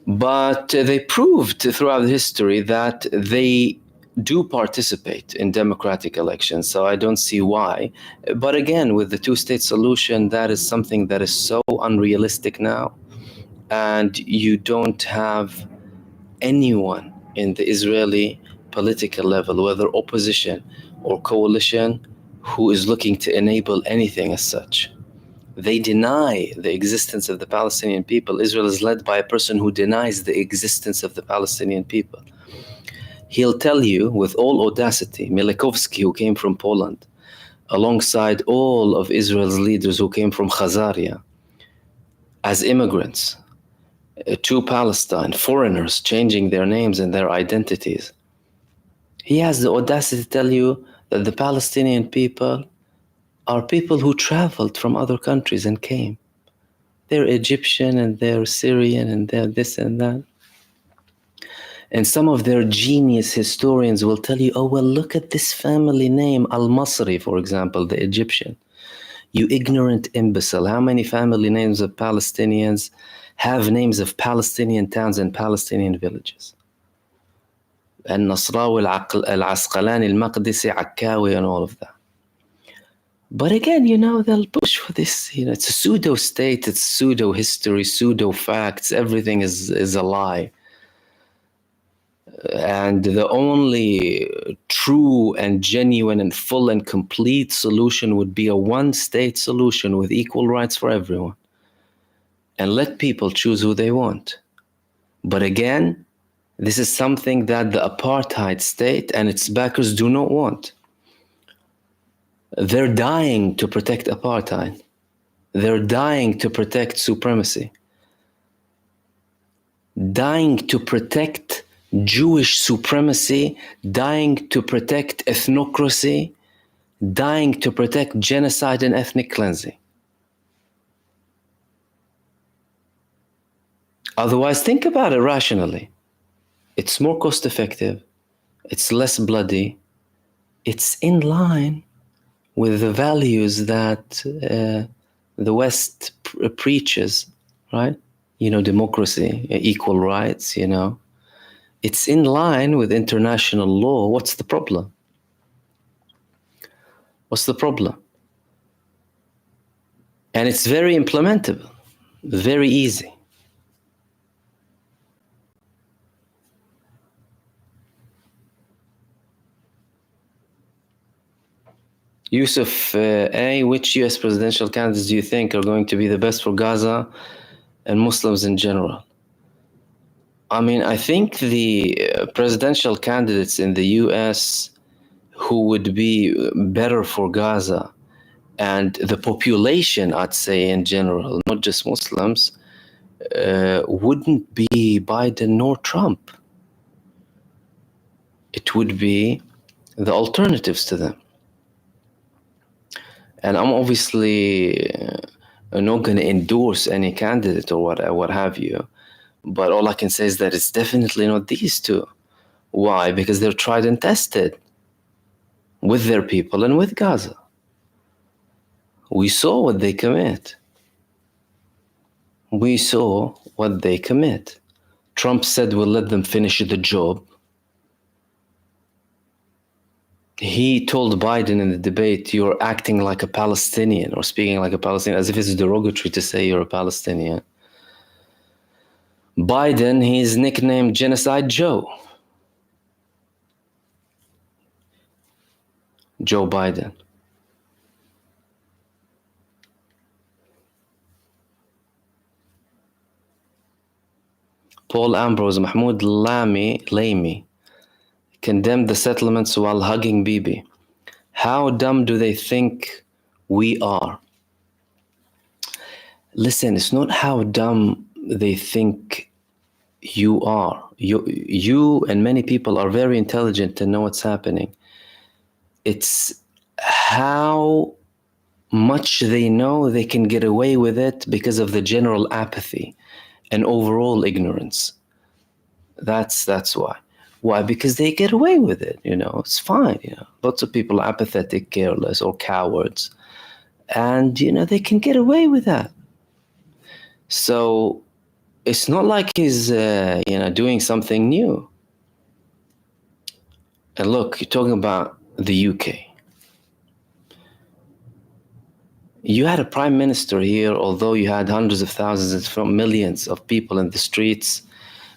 But they proved throughout history that they do participate in democratic elections, so I don't see why. But again, with the two-state solution, that is something that is so unrealistic now, and you don't have anyone in the Israeli political level, whether opposition or coalition, who is looking to enable anything as such. They deny the existence of the Palestinian people. Israel is led by a person who denies the existence of the Palestinian people. He'll tell you with all audacity, Milekovsky, who came from Poland, alongside all of Israel's leaders who came from Khazaria, as immigrants to Palestine, foreigners changing their names and their identities. He has the audacity to tell you that the Palestinian people are people who traveled from other countries and came. They're Egyptian and they're Syrian and they're this and that. And some of their genius historians will tell you, oh, well, look at this family name, Al-Masri, for example, the Egyptian. You ignorant imbecile. How many family names of Palestinians have names of Palestinian towns and Palestinian villages? Al-Nasrawi, Al-Asqalani, Al-Maqdisi, Akkawi, and all of that. But again, they'll push for this. It's a pseudo-state, it's pseudo-history, pseudo-facts. Everything is a lie. And the only true and genuine and full and complete solution would be a one-state solution with equal rights for everyone. And let people choose who they want. But again, this is something that the apartheid state and its backers do not want. They're dying to protect apartheid. They're dying to protect supremacy. Dying to protect Jewish supremacy, dying to protect ethnocracy, dying to protect genocide and ethnic cleansing. Otherwise, think about it rationally. It's more cost effective, it's less bloody, it's in line with the values that the West preaches, right? Democracy, equal rights, It's in line with international law. What's the problem? What's the problem? And it's very implementable, very easy. Yusuf A., which US presidential candidates do you think are going to be the best for Gaza and Muslims in general? I think the presidential candidates in the US who would be better for Gaza and the population, I'd say in general, not just Muslims, wouldn't be Biden nor Trump. It would be the alternatives to them. And I'm obviously not going to endorse any candidate or what have you. But all I can say is that it's definitely not these two. Why? Because they're tried and tested with their people and with Gaza. We saw what they commit. Trump said we'll let them finish the job. He told Biden in the debate, you're acting like a Palestinian or speaking like a Palestinian, as if it's derogatory to say you're a Palestinian. Biden, he's nicknamed Genocide Joe. Joe Biden. Paul Ambrose, Mahmoud Lamy condemned the settlements while hugging Bibi. How dumb do they think we are? Listen, it's not how dumb they think you are. You and many people are very intelligent to know what's happening. It's how much they know they can get away with it because of the general apathy and overall ignorance. That's why. Why? Because they get away with it, it's fine, Lots of people are apathetic, careless, or cowards. And, they can get away with that. So it's not like he's, doing something new. And look, you're talking about the UK. You had a prime minister here, although you had hundreds of thousands, if not millions of people in the streets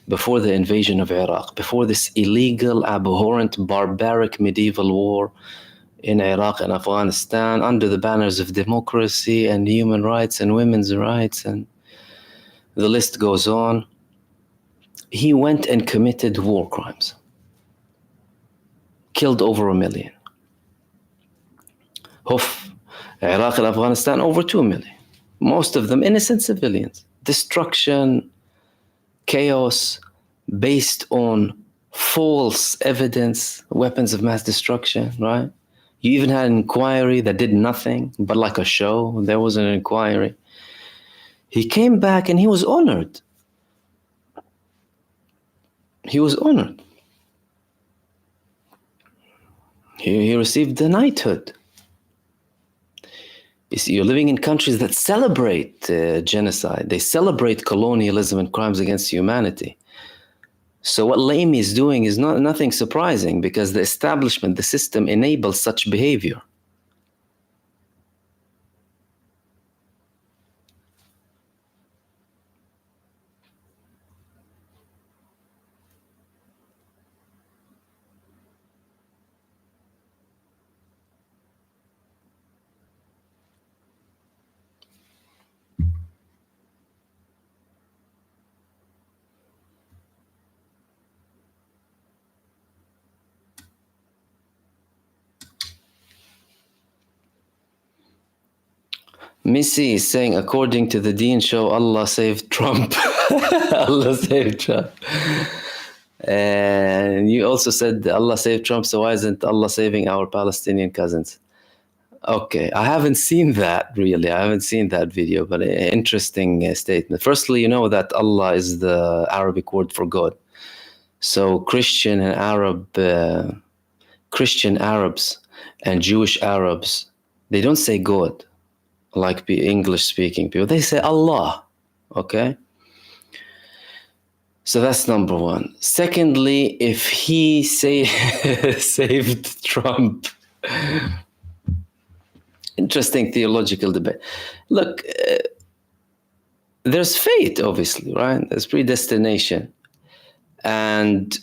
before the invasion of Iraq, before this illegal, abhorrent, barbaric medieval war in Iraq and Afghanistan, under the banners of democracy and human rights and women's rights, and the list goes on. He went and committed war crimes, killed over 1 million. Iraq and Afghanistan, over 2 million. Most of them innocent civilians. Destruction, chaos, based on false evidence, weapons of mass destruction, right? You even had an inquiry that did nothing, but like a show. There was an inquiry. He came back and he was honored. He was honored. He received the knighthood. You see, you're living in countries that celebrate genocide. They celebrate colonialism and crimes against humanity. So what Laimi is doing is nothing surprising, because the establishment, the system enables such behavior. Missy is saying, according to the Dean show, Allah saved Trump. Allah saved Trump. And you also said Allah saved Trump, so why isn't Allah saving our Palestinian cousins? Okay, I haven't seen that, really. I haven't seen that video, but an interesting statement. Firstly, you know that Allah is the Arabic word for God. So Christian Arabs and Jewish Arabs, they don't say God like the English-speaking people. They say Allah, okay? So that's number one. Secondly, if he saved Trump, interesting theological debate. Look, there's fate, obviously, right? There's predestination. And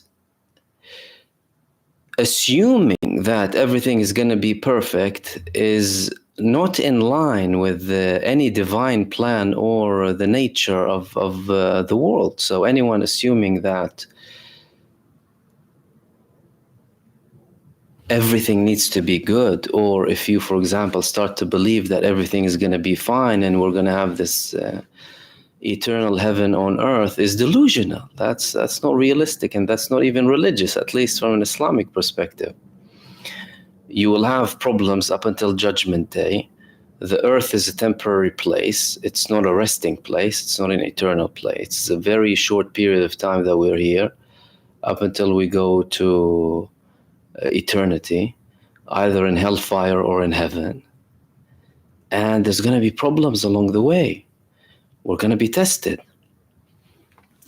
assuming that everything is going to be perfect is not in line with any divine plan or the nature of the world. So anyone assuming that everything needs to be good, or if you, for example, start to believe that everything is going to be fine and we're going to have this eternal heaven on earth, is delusional. That's not realistic, and that's not even religious, at least from an Islamic perspective. You will have problems up until Judgment Day. The earth is a temporary place. It's not a resting place. It's not an eternal place. It's a very short period of time that we're here, up until we go to eternity, either in hellfire or in heaven. And there's going to be problems along the way. We're going to be tested.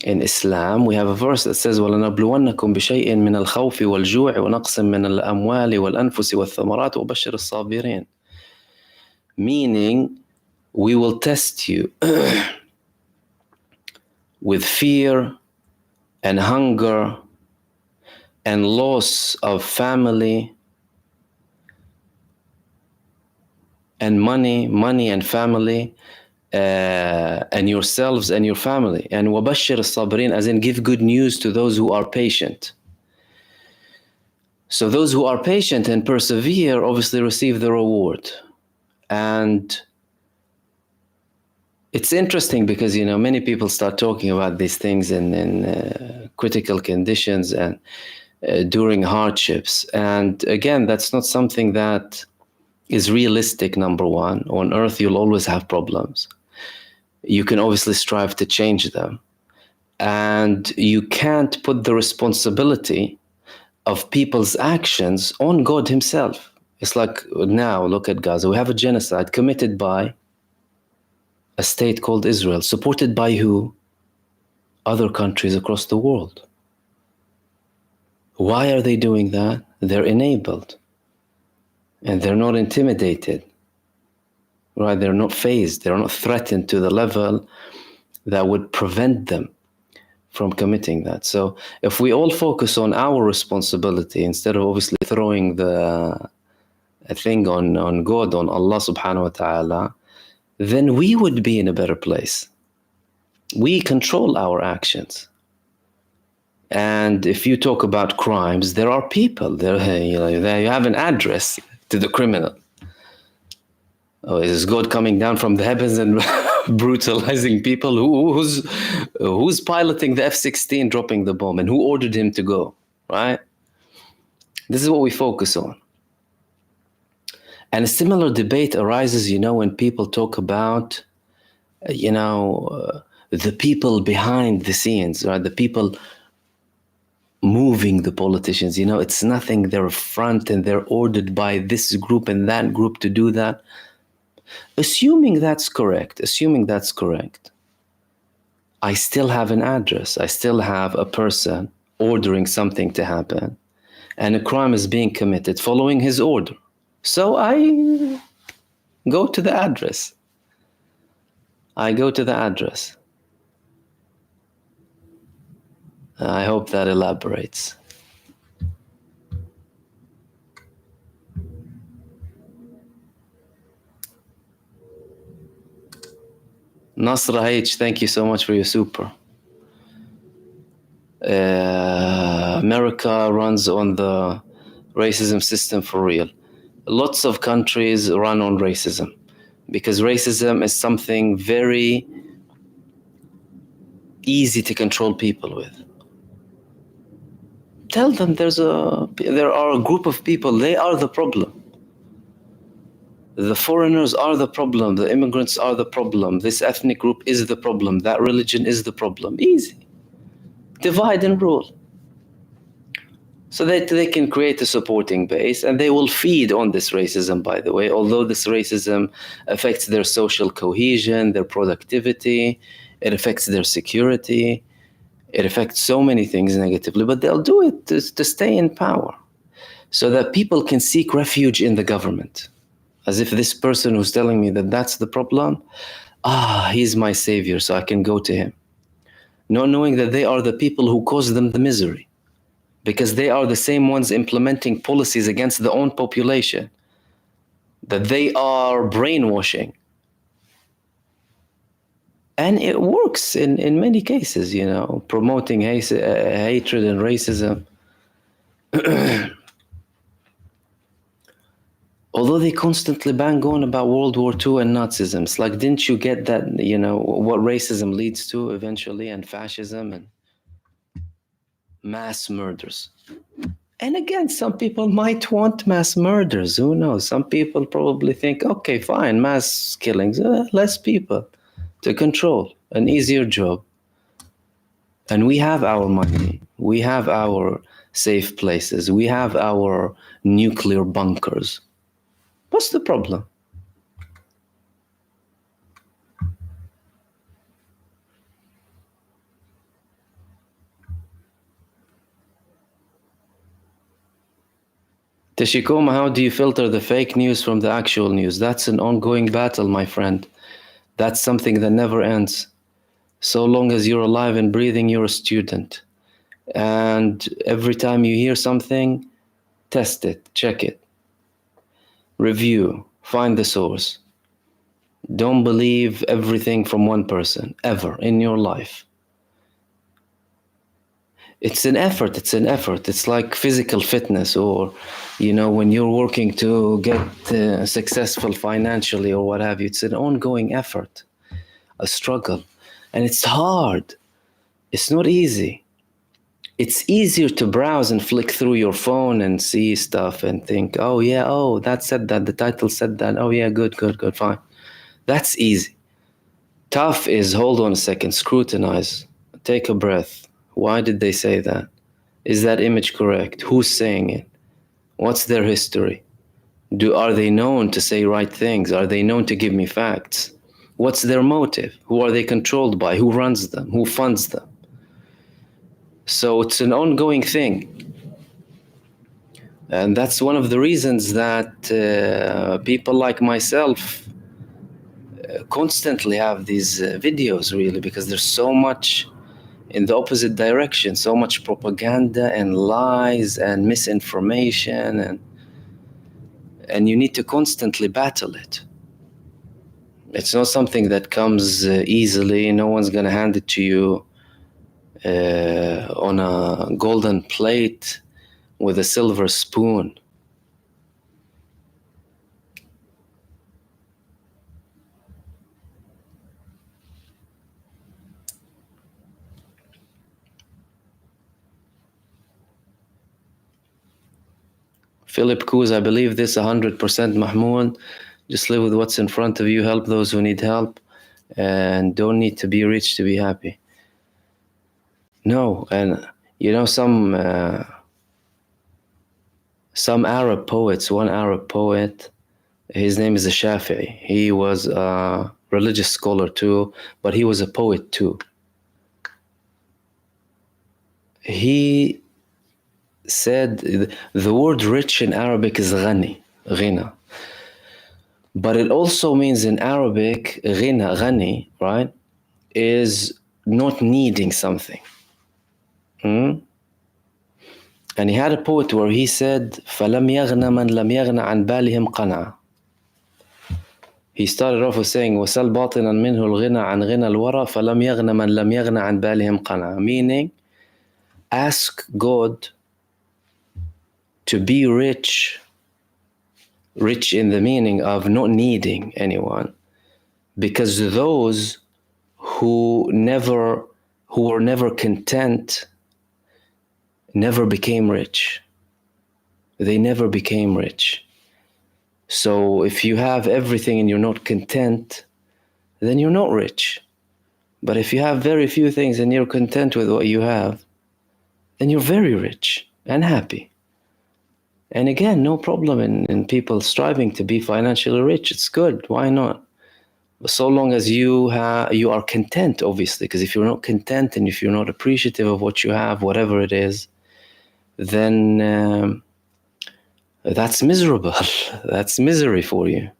In Islam, we have a verse that says, وَلَنَبْلُوَنَّكُمْ بِشَيْءٍ مِّنَ الْخَوْفِ وَالْجُوعِ وَنَقْصٍ مِّنَ الْأَمْوَالِ وَالْأَنفُسِ وَالثَّمَرَاتِ وَبَشِّرِ الصَّابِرِينَ. Meaning, we will test you with fear and hunger and loss of family and money and family, and yourselves and your family. And وَبَشِّرِ الصَّابِرِينَ, as in give good news to those who are patient. So those who are patient and persevere obviously receive the reward. And it's interesting because, many people start talking about these things in critical conditions and during hardships. And again, that's not something that is realistic, number one. On earth, you'll always have problems. You can obviously strive to change them. And you can't put the responsibility of people's actions on God himself. It's like now, look at Gaza. We have a genocide committed by a state called Israel, supported by who? Other countries across the world. Why are they doing that? They're enabled. And they're not intimidated. Right? They're not fazed. They're not threatened to the level that would prevent them from committing that. So if we all focus on our responsibility instead of obviously throwing the thing on God, on Allah subhanahu wa ta'ala, then we would be in a better place. We control our actions. And if you talk about crimes, there are people there. You have an address to the criminal. Oh, is God coming down from the heavens and brutalizing people? Who's piloting the F-16 dropping the bomb, and who ordered him to go? Right? This is what we focus on. And a similar debate arises, when people talk about, the people behind the scenes, right? The people moving the politicians. It's nothing. They're front and they're ordered by this group and that group to do that. Assuming that's correct, I still have an address. I still have a person ordering something to happen, and a crime is being committed following his order. So I go to the address. I hope that elaborates. Nasra H, thank you so much for your super. America runs on the racism system for real. Lots of countries run on racism because racism is something very easy to control people with. Tell them there are a group of people, they are the problem. The foreigners are the problem. The immigrants are the problem. This ethnic group is the problem. That religion is the problem. Easy. Divide and rule. So that they can create a supporting base, and they will feed on this racism, by the way, although this racism affects their social cohesion, their productivity, it affects their security, it affects so many things negatively, but they'll do it to stay in power so that people can seek refuge in the government. As if this person who's telling me that that's the problem, he's my savior, so I can go to him. Not knowing that they are the people who cause them the misery, because they are the same ones implementing policies against their own population, that they are brainwashing. And it works in many cases, promoting hatred and racism. Although they constantly bang on about World War II and Nazism, it's like, didn't you get that, what racism leads to eventually, and fascism and mass murders? And again, some people might want mass murders. Who knows? Some people probably think, okay, fine, mass killings, less people to control, an easier job. And we have our money. We have our safe places. We have our nuclear bunkers. What's the problem? Teshikoma, how do you filter the fake news from the actual news? That's an ongoing battle, my friend. That's something that never ends. So long as you're alive and breathing, you're a student. And every time you hear something, test it, check it. Review, find the source. Don't believe everything from one person, ever, in your life. It's an effort. It's like physical fitness, or, when you're working to get successful financially or what have you. It's an ongoing effort, a struggle. And it's hard. It's not easy. It's easier to browse and flick through your phone and see stuff and think, that said that, the title said that, good, fine. That's easy. Tough is, hold on a second, scrutinize, take a breath. Why did they say that? Is that image correct? Who's saying it? What's their history? Are they known to say right things? Are they known to give me facts? What's their motive? Who are they controlled by? Who runs them? Who funds them? So it's an ongoing thing. And that's one of the reasons that people like myself constantly have these videos, really, because there's so much in the opposite direction, so much propaganda and lies and misinformation, and you need to constantly battle it. It's not something that comes easily. No one's going to hand it to you on a golden plate with a silver spoon. Philip Kuz, I believe this 100%, Mahmoud. Just live with what's in front of you, help those who need help, and don't need to be rich to be happy. No, and you know, some Arab poets, one Arab poet, his name is Shafi'i. He was a religious scholar too, but he was a poet too. He said the word rich in Arabic is ghani, ghina. But it also means in Arabic, ghani, right, is not needing something. And he had a poet where he said, فَلَمْ يَغْنَ مَنْ لَمْ يَغْنَ عَنْ بَالِهِمْ قَنَعًا. He started off with saying, وَسَلْ بَاطِنًا مِنْهُ الْغِنَى عَنْ غِنَى الْوَرَى فَلَمْ يَغْنَ مَنْ لَمْ يَغْنَ عَنْ بَالِهِمْ قَنَعًا. Meaning, ask God to be rich in the meaning of not needing anyone, because those who were never content never became rich. They never became rich. So if you have everything and you're not content, then you're not rich. But if you have very few things and you're content with what you have, then you're very rich and happy. And again, no problem in people striving to be financially rich. It's good. Why not? But so long as you are content, obviously, because if you're not content and if you're not appreciative of what you have, whatever it is, then that's miserable. That's misery for you.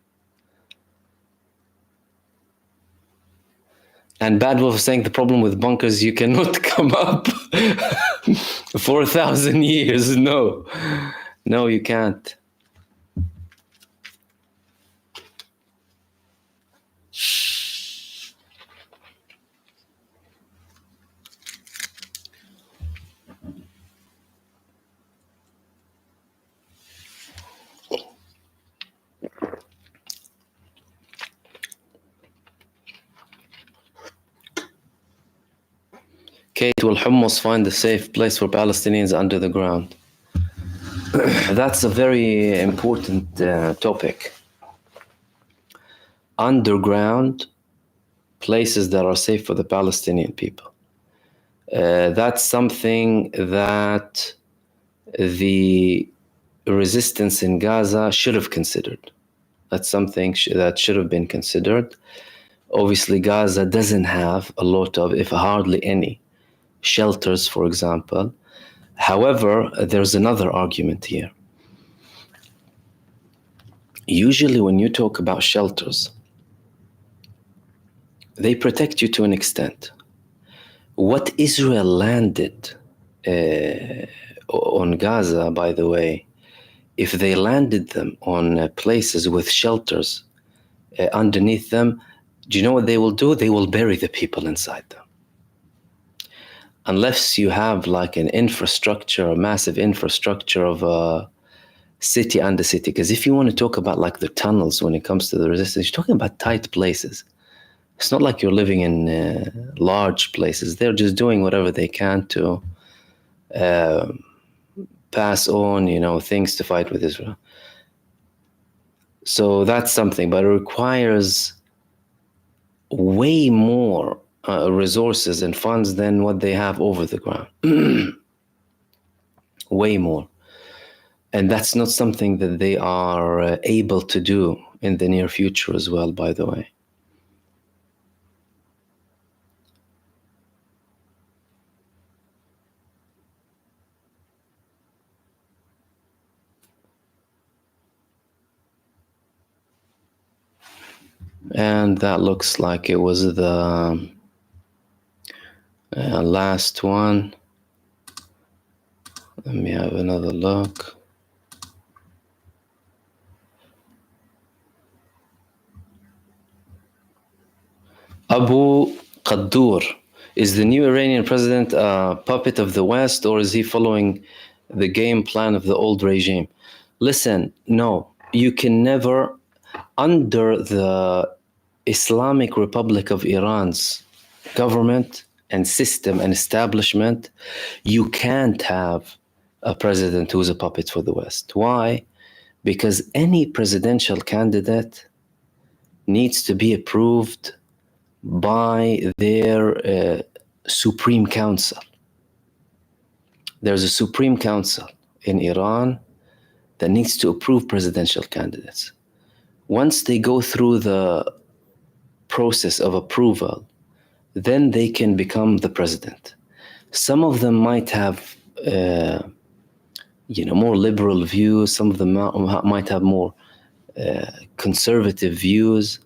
And Bad Wolf is saying the problem with bunkers, you cannot come up for 1,000 years. No, you can't. Kate, will hummus find a safe place for Palestinians under the ground? That's a very important topic. Underground places that are safe for the Palestinian people. That's something that the resistance in Gaza should have considered. That's something that should have been considered. Obviously, Gaza doesn't have a lot of, if hardly any, shelters, for example. However, there's another argument here. Usually when you talk about shelters, they protect you to an extent. What Israel landed on Gaza, by the way, if they landed them on places with shelters underneath them, do you know what they will do? They will bury the people inside them. Unless you have like an infrastructure, a massive infrastructure of a city under city. Because if you want to talk about like the tunnels when it comes to the resistance, you're talking about tight places. It's not like you're living in large places. They're just doing whatever they can to pass on, things to fight with Israel. So that's something, but it requires way more resources and funds than what they have over the ground. way more. And that's not something that they are able to do in the near future as well, by the way. And that looks like it was the last one. Let me have another look. Abu Qaddur, is the new Iranian president a puppet of the West, or is he following the game plan of the old regime? Listen, no, you can never, under the Islamic Republic of Iran's government and system and establishment, you can't have a president who's a puppet for the West. Why? Because any presidential candidate needs to be approved by their Supreme Council. There's a Supreme Council in Iran that needs to approve presidential candidates. Once they go through the process of approval, then they can become the president. Some of them might have more liberal views, some of them might have more conservative views,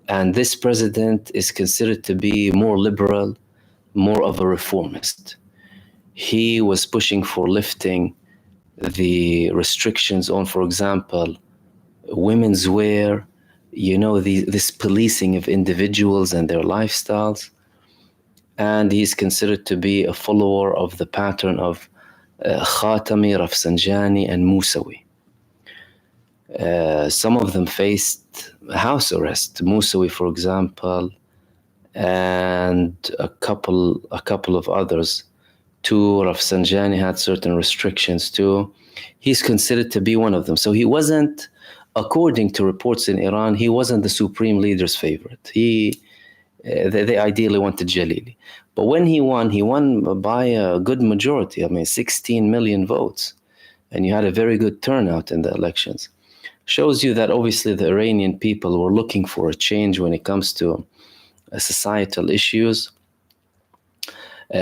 and this president is considered to be more liberal, more of a reformist. He was pushing for lifting the restrictions on, for example, women's wear, this policing of individuals and their lifestyles. And he's considered to be a follower of the pattern of Khatami, Rafsanjani, and Musawi. Some of them faced house arrest. Musawi, for example, and a couple of others. Too, Rafsanjani had certain restrictions too. He's considered to be one of them. So he wasn't, according to reports in Iran, he wasn't the supreme leader's favorite. They ideally wanted Jalili. But when he won by a good majority. 16 million votes. And you had a very good turnout in the elections. Shows you that obviously the Iranian people were looking for a change when it comes to societal issues.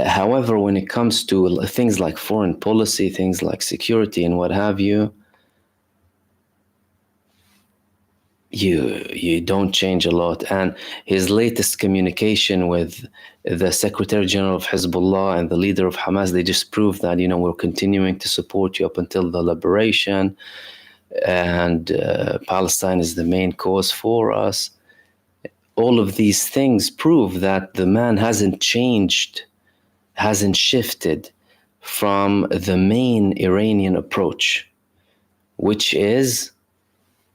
However, when it comes to things like foreign policy, things like security and what have you, you don't change a lot. And his latest communication with the Secretary General of Hezbollah and the leader of Hamas, they just proved that, we're continuing to support you up until the liberation, and Palestine is the main cause for us. All of these things prove that the man hasn't changed, hasn't shifted from the main Iranian approach, which is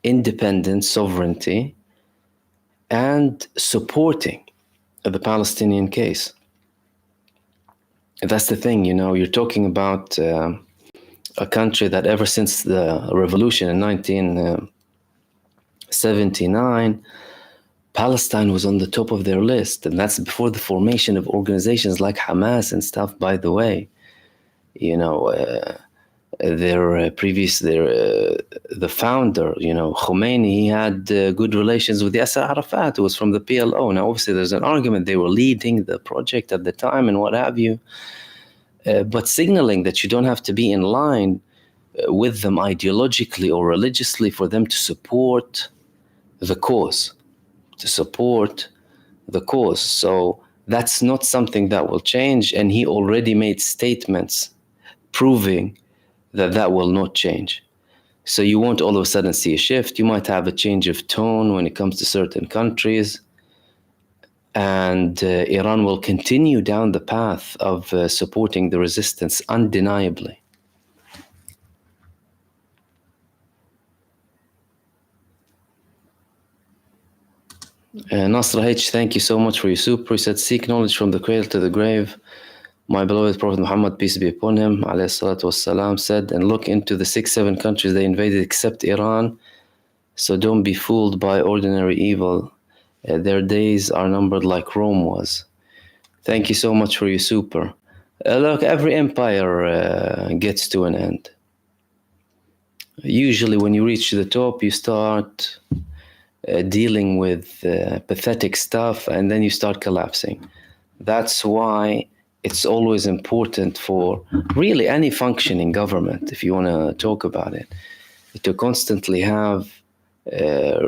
independence, sovereignty, and supporting the Palestinian case. That's the thing, you're talking about a country that ever since the revolution in 1979, Palestine was on the top of their list, and that's before the formation of organizations like Hamas and stuff, by the way. The founder, Khomeini, he had good relations with Yasser Arafat, who was from the PLO. Now, obviously, there's an argument they were leading the project at the time and what have you. But signaling that you don't have to be in line with them ideologically or religiously for them to support the cause. So that's not something that will change. And he already made statements proving that will not change. So you won't all of a sudden see a shift. You might have a change of tone when it comes to certain countries. And Iran will continue down the path of supporting the resistance undeniably. Nasra H, thank you so much for your super. He said, seek knowledge from the cradle to the grave. My beloved Prophet Muhammad, peace be upon him, alayhi salatu wassalam, said, and look into the 6-7 countries they invaded except Iran. So don't be fooled by ordinary evil. Their days are numbered like Rome was. Thank you so much for your super. Look, every empire gets to an end. Usually when you reach the top, you start dealing with pathetic stuff, and then you start collapsing. That's why it's always important for really any functioning government, if you want to talk about it, to constantly have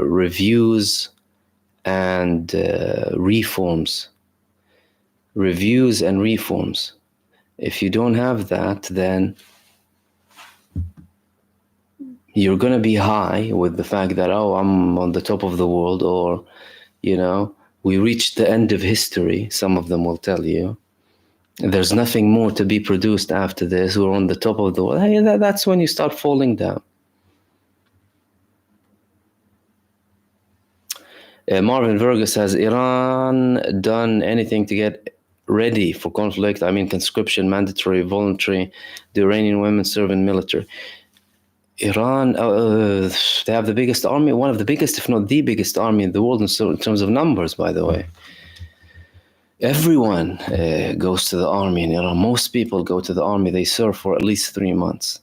reviews and reforms. Reviews and reforms. If you don't have that, then you're going to be high with the fact that, oh, I'm on the top of the world, or, you know, we reached the end of history, some of them will tell you. There's nothing more to be produced after this. We're on the top of the world. Hey, that's when you start falling down. Marvin Vergas has Iran done anything to get ready for conflict? I mean, conscription, mandatory, voluntary. The Iranian women serve in military. Iran, they have the biggest army, one of the biggest, if not the biggest army in the world in terms of numbers, by the way. Everyone goes to the army in Iran. Most people go to the army. They serve for at least 3 months.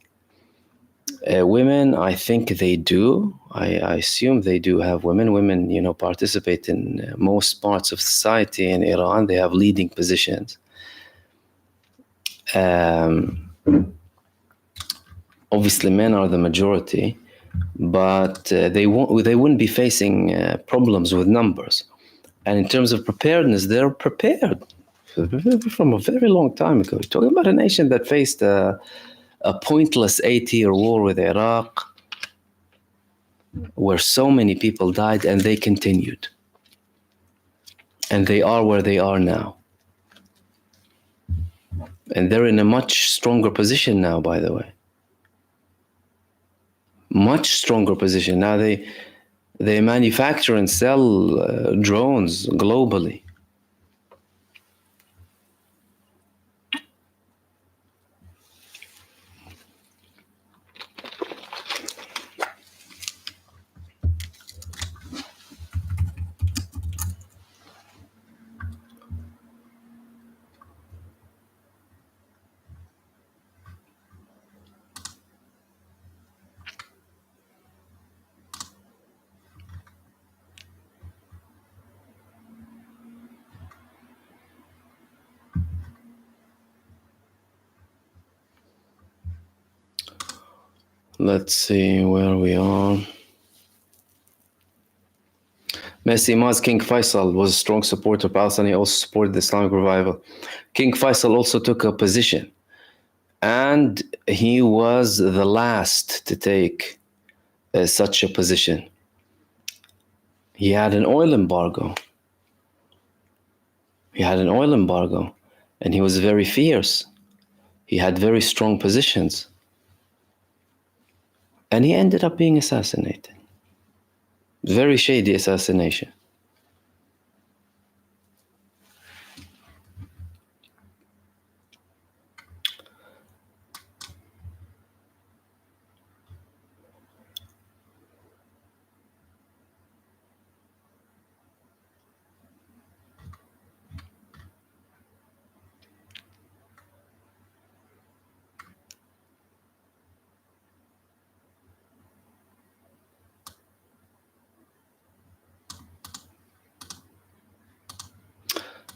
Women, I think they do. I assume they do have women. Women, you know, participate in most parts of society in Iran. They have leading positions. Obviously, men are the majority, but they wouldn't be facing problems with numbers. And in terms of preparedness, they're prepared from a very long time ago. You're talking about a nation that faced a pointless 8-year war with Iraq, where so many people died, and they continued. And they are where they are now. And they're in a much stronger position now, by the way. Much stronger position. Now they manufacture and sell drones globally. Let's see where we are. Messi Maz King Faisal was a strong supporter of Palestine. He also supported the Islamic revival. King Faisal also took a position, and he was the last to take such a position. He had an oil embargo. And he was very fierce. He had very strong positions. And he ended up being assassinated. Very shady assassination.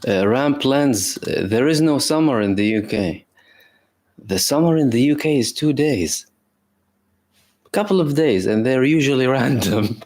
Ram plans, there is no summer in the UK. The summer in the UK is 2 days. A couple of days, and they're usually random.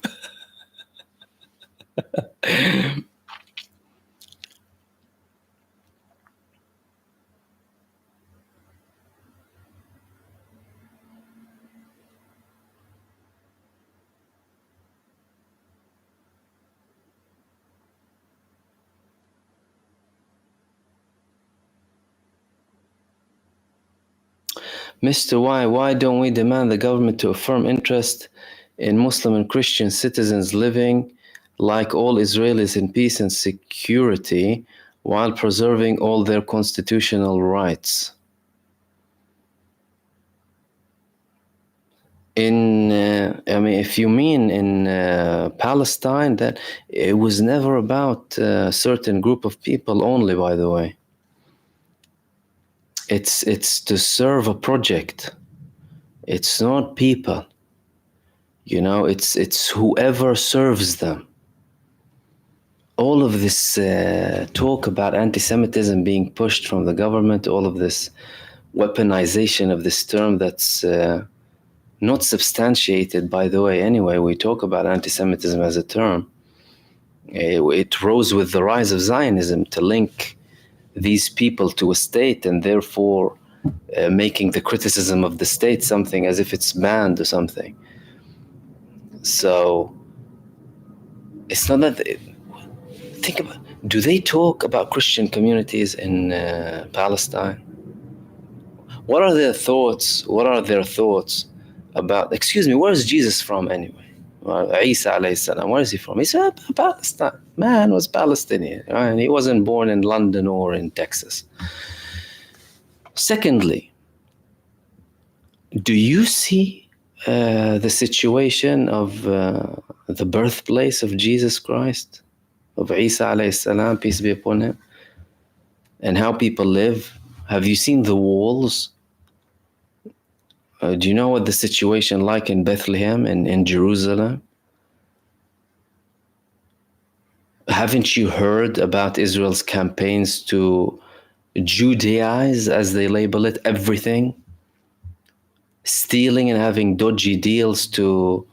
Mr. Y, why don't we demand the government to affirm interest in Muslim and Christian citizens living like all Israelis in peace and security while preserving all their constitutional rights? I mean, if you mean in Palestine, that it was never about a certain group of people only, by the way. It's to serve a project. It's not people. You know, it's whoever serves them. All of this talk about anti-Semitism being pushed from the government, all of this weaponization of this term that's not substantiated, by the way. Anyway, we talk about anti-Semitism as a term. It rose with the rise of Zionism to link these people to a state, and therefore making the criticism of the state something as if it's banned or something. So it's not that think about, do they talk about Christian communities in Palestine? What are their thoughts? What are their thoughts about, excuse me, where is Jesus from anyway? Isa alayhi salam, where is he from? He's Palestine. Man was Palestinian, and he wasn't born in London or in Texas. Secondly, do you see the situation of the birthplace of Jesus Christ, of Isa alayhi salam, peace be upon him, and how people live? Have you seen the walls? Do you know what the situation like in Bethlehem and in Jerusalem? Haven't you heard about Israel's campaigns to Judaize, as they label it, everything? Stealing and having dodgy deals to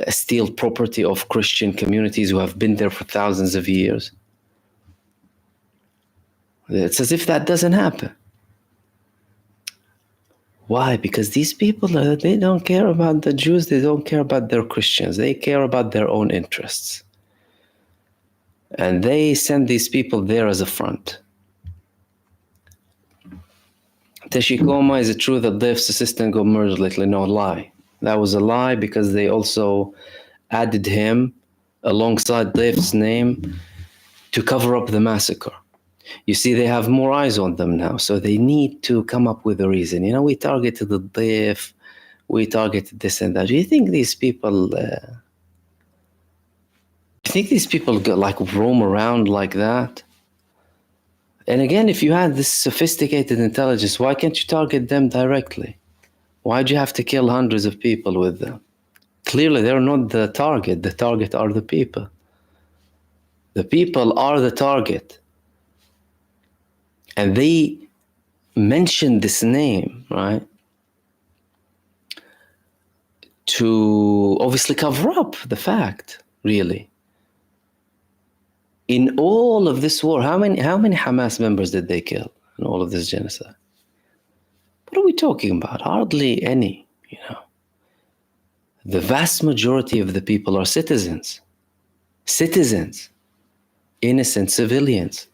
steal property of Christian communities who have been there for thousands of years. It's as if that doesn't happen. Why? Because these people, they don't care about the Jews, they don't care about their Christians, they care about their own interests. And they send these people there as a front. Teshikoma, is it true that Deif's assistant got murdered lately? No, lie. That was a lie, because they also added him alongside Deif's name to cover up the massacre. You see, they have more eyes on them now, so they need to come up with a reason. You know, we targeted the Deif, we targeted this and that. Do you think these people, roam around like that? And again, if you had this sophisticated intelligence, why can't you target them directly? Why'd you have to kill hundreds of people with them? Clearly, they're not the target. The target are the people. The people are the target. And they mentioned this name, right, to obviously cover up the fact, really. In all of this war, how many Hamas members did they kill in all of this genocide? What are we talking about? Hardly any, you know. The vast majority of the people are citizens. Citizens. Innocent civilians.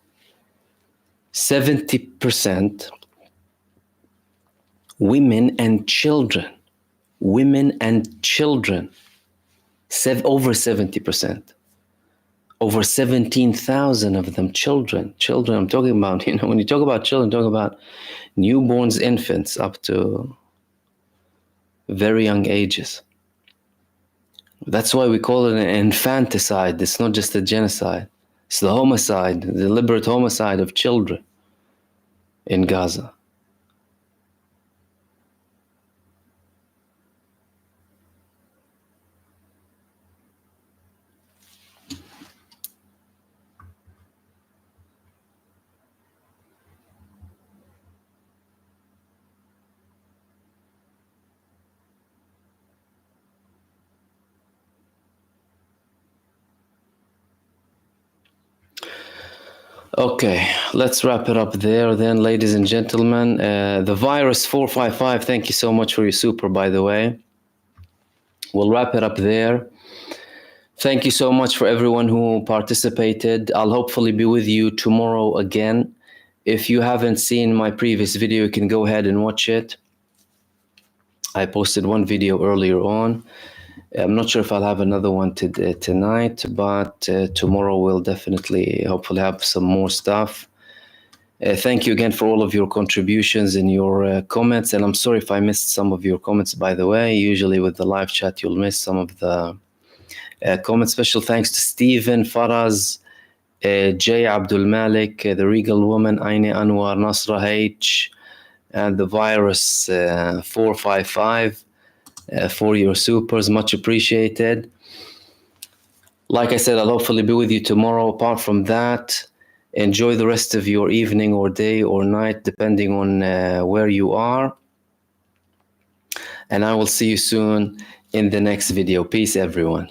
70% women and children. Women and children. Over 70%. Over 17,000 of them children. Children, I'm talking about, you know, when you talk about children, talk about newborns, infants, up to very young ages. That's why we call it an infanticide. It's not just a genocide. It's the homicide, the deliberate homicide of children in Gaza. Okay, let's wrap it up there then, ladies and gentlemen. The Virus 455, thank you so much for your super, by the way. We'll wrap it up there. Thank you so much for everyone who participated. I'll hopefully be with you tomorrow again. If you haven't seen my previous video, you can go ahead and watch it. I posted one video earlier on. I'm not sure if I'll have another one tonight, but tomorrow we'll definitely, hopefully, have some more stuff. Thank you again for all of your contributions and your comments. And I'm sorry if I missed some of your comments, by the way. Usually with the live chat, you'll miss some of the comments. Special thanks to Stephen, Faraz, J. Abdul Malik, the Regal Woman, Aine Anwar, Nasra H, and the Virus 455 for your supers. Much appreciated. Like I said, I'll hopefully be with you tomorrow. Apart from that, enjoy the rest of your evening or day or night, depending on where you are. And I will see you soon in the next video. Peace, everyone.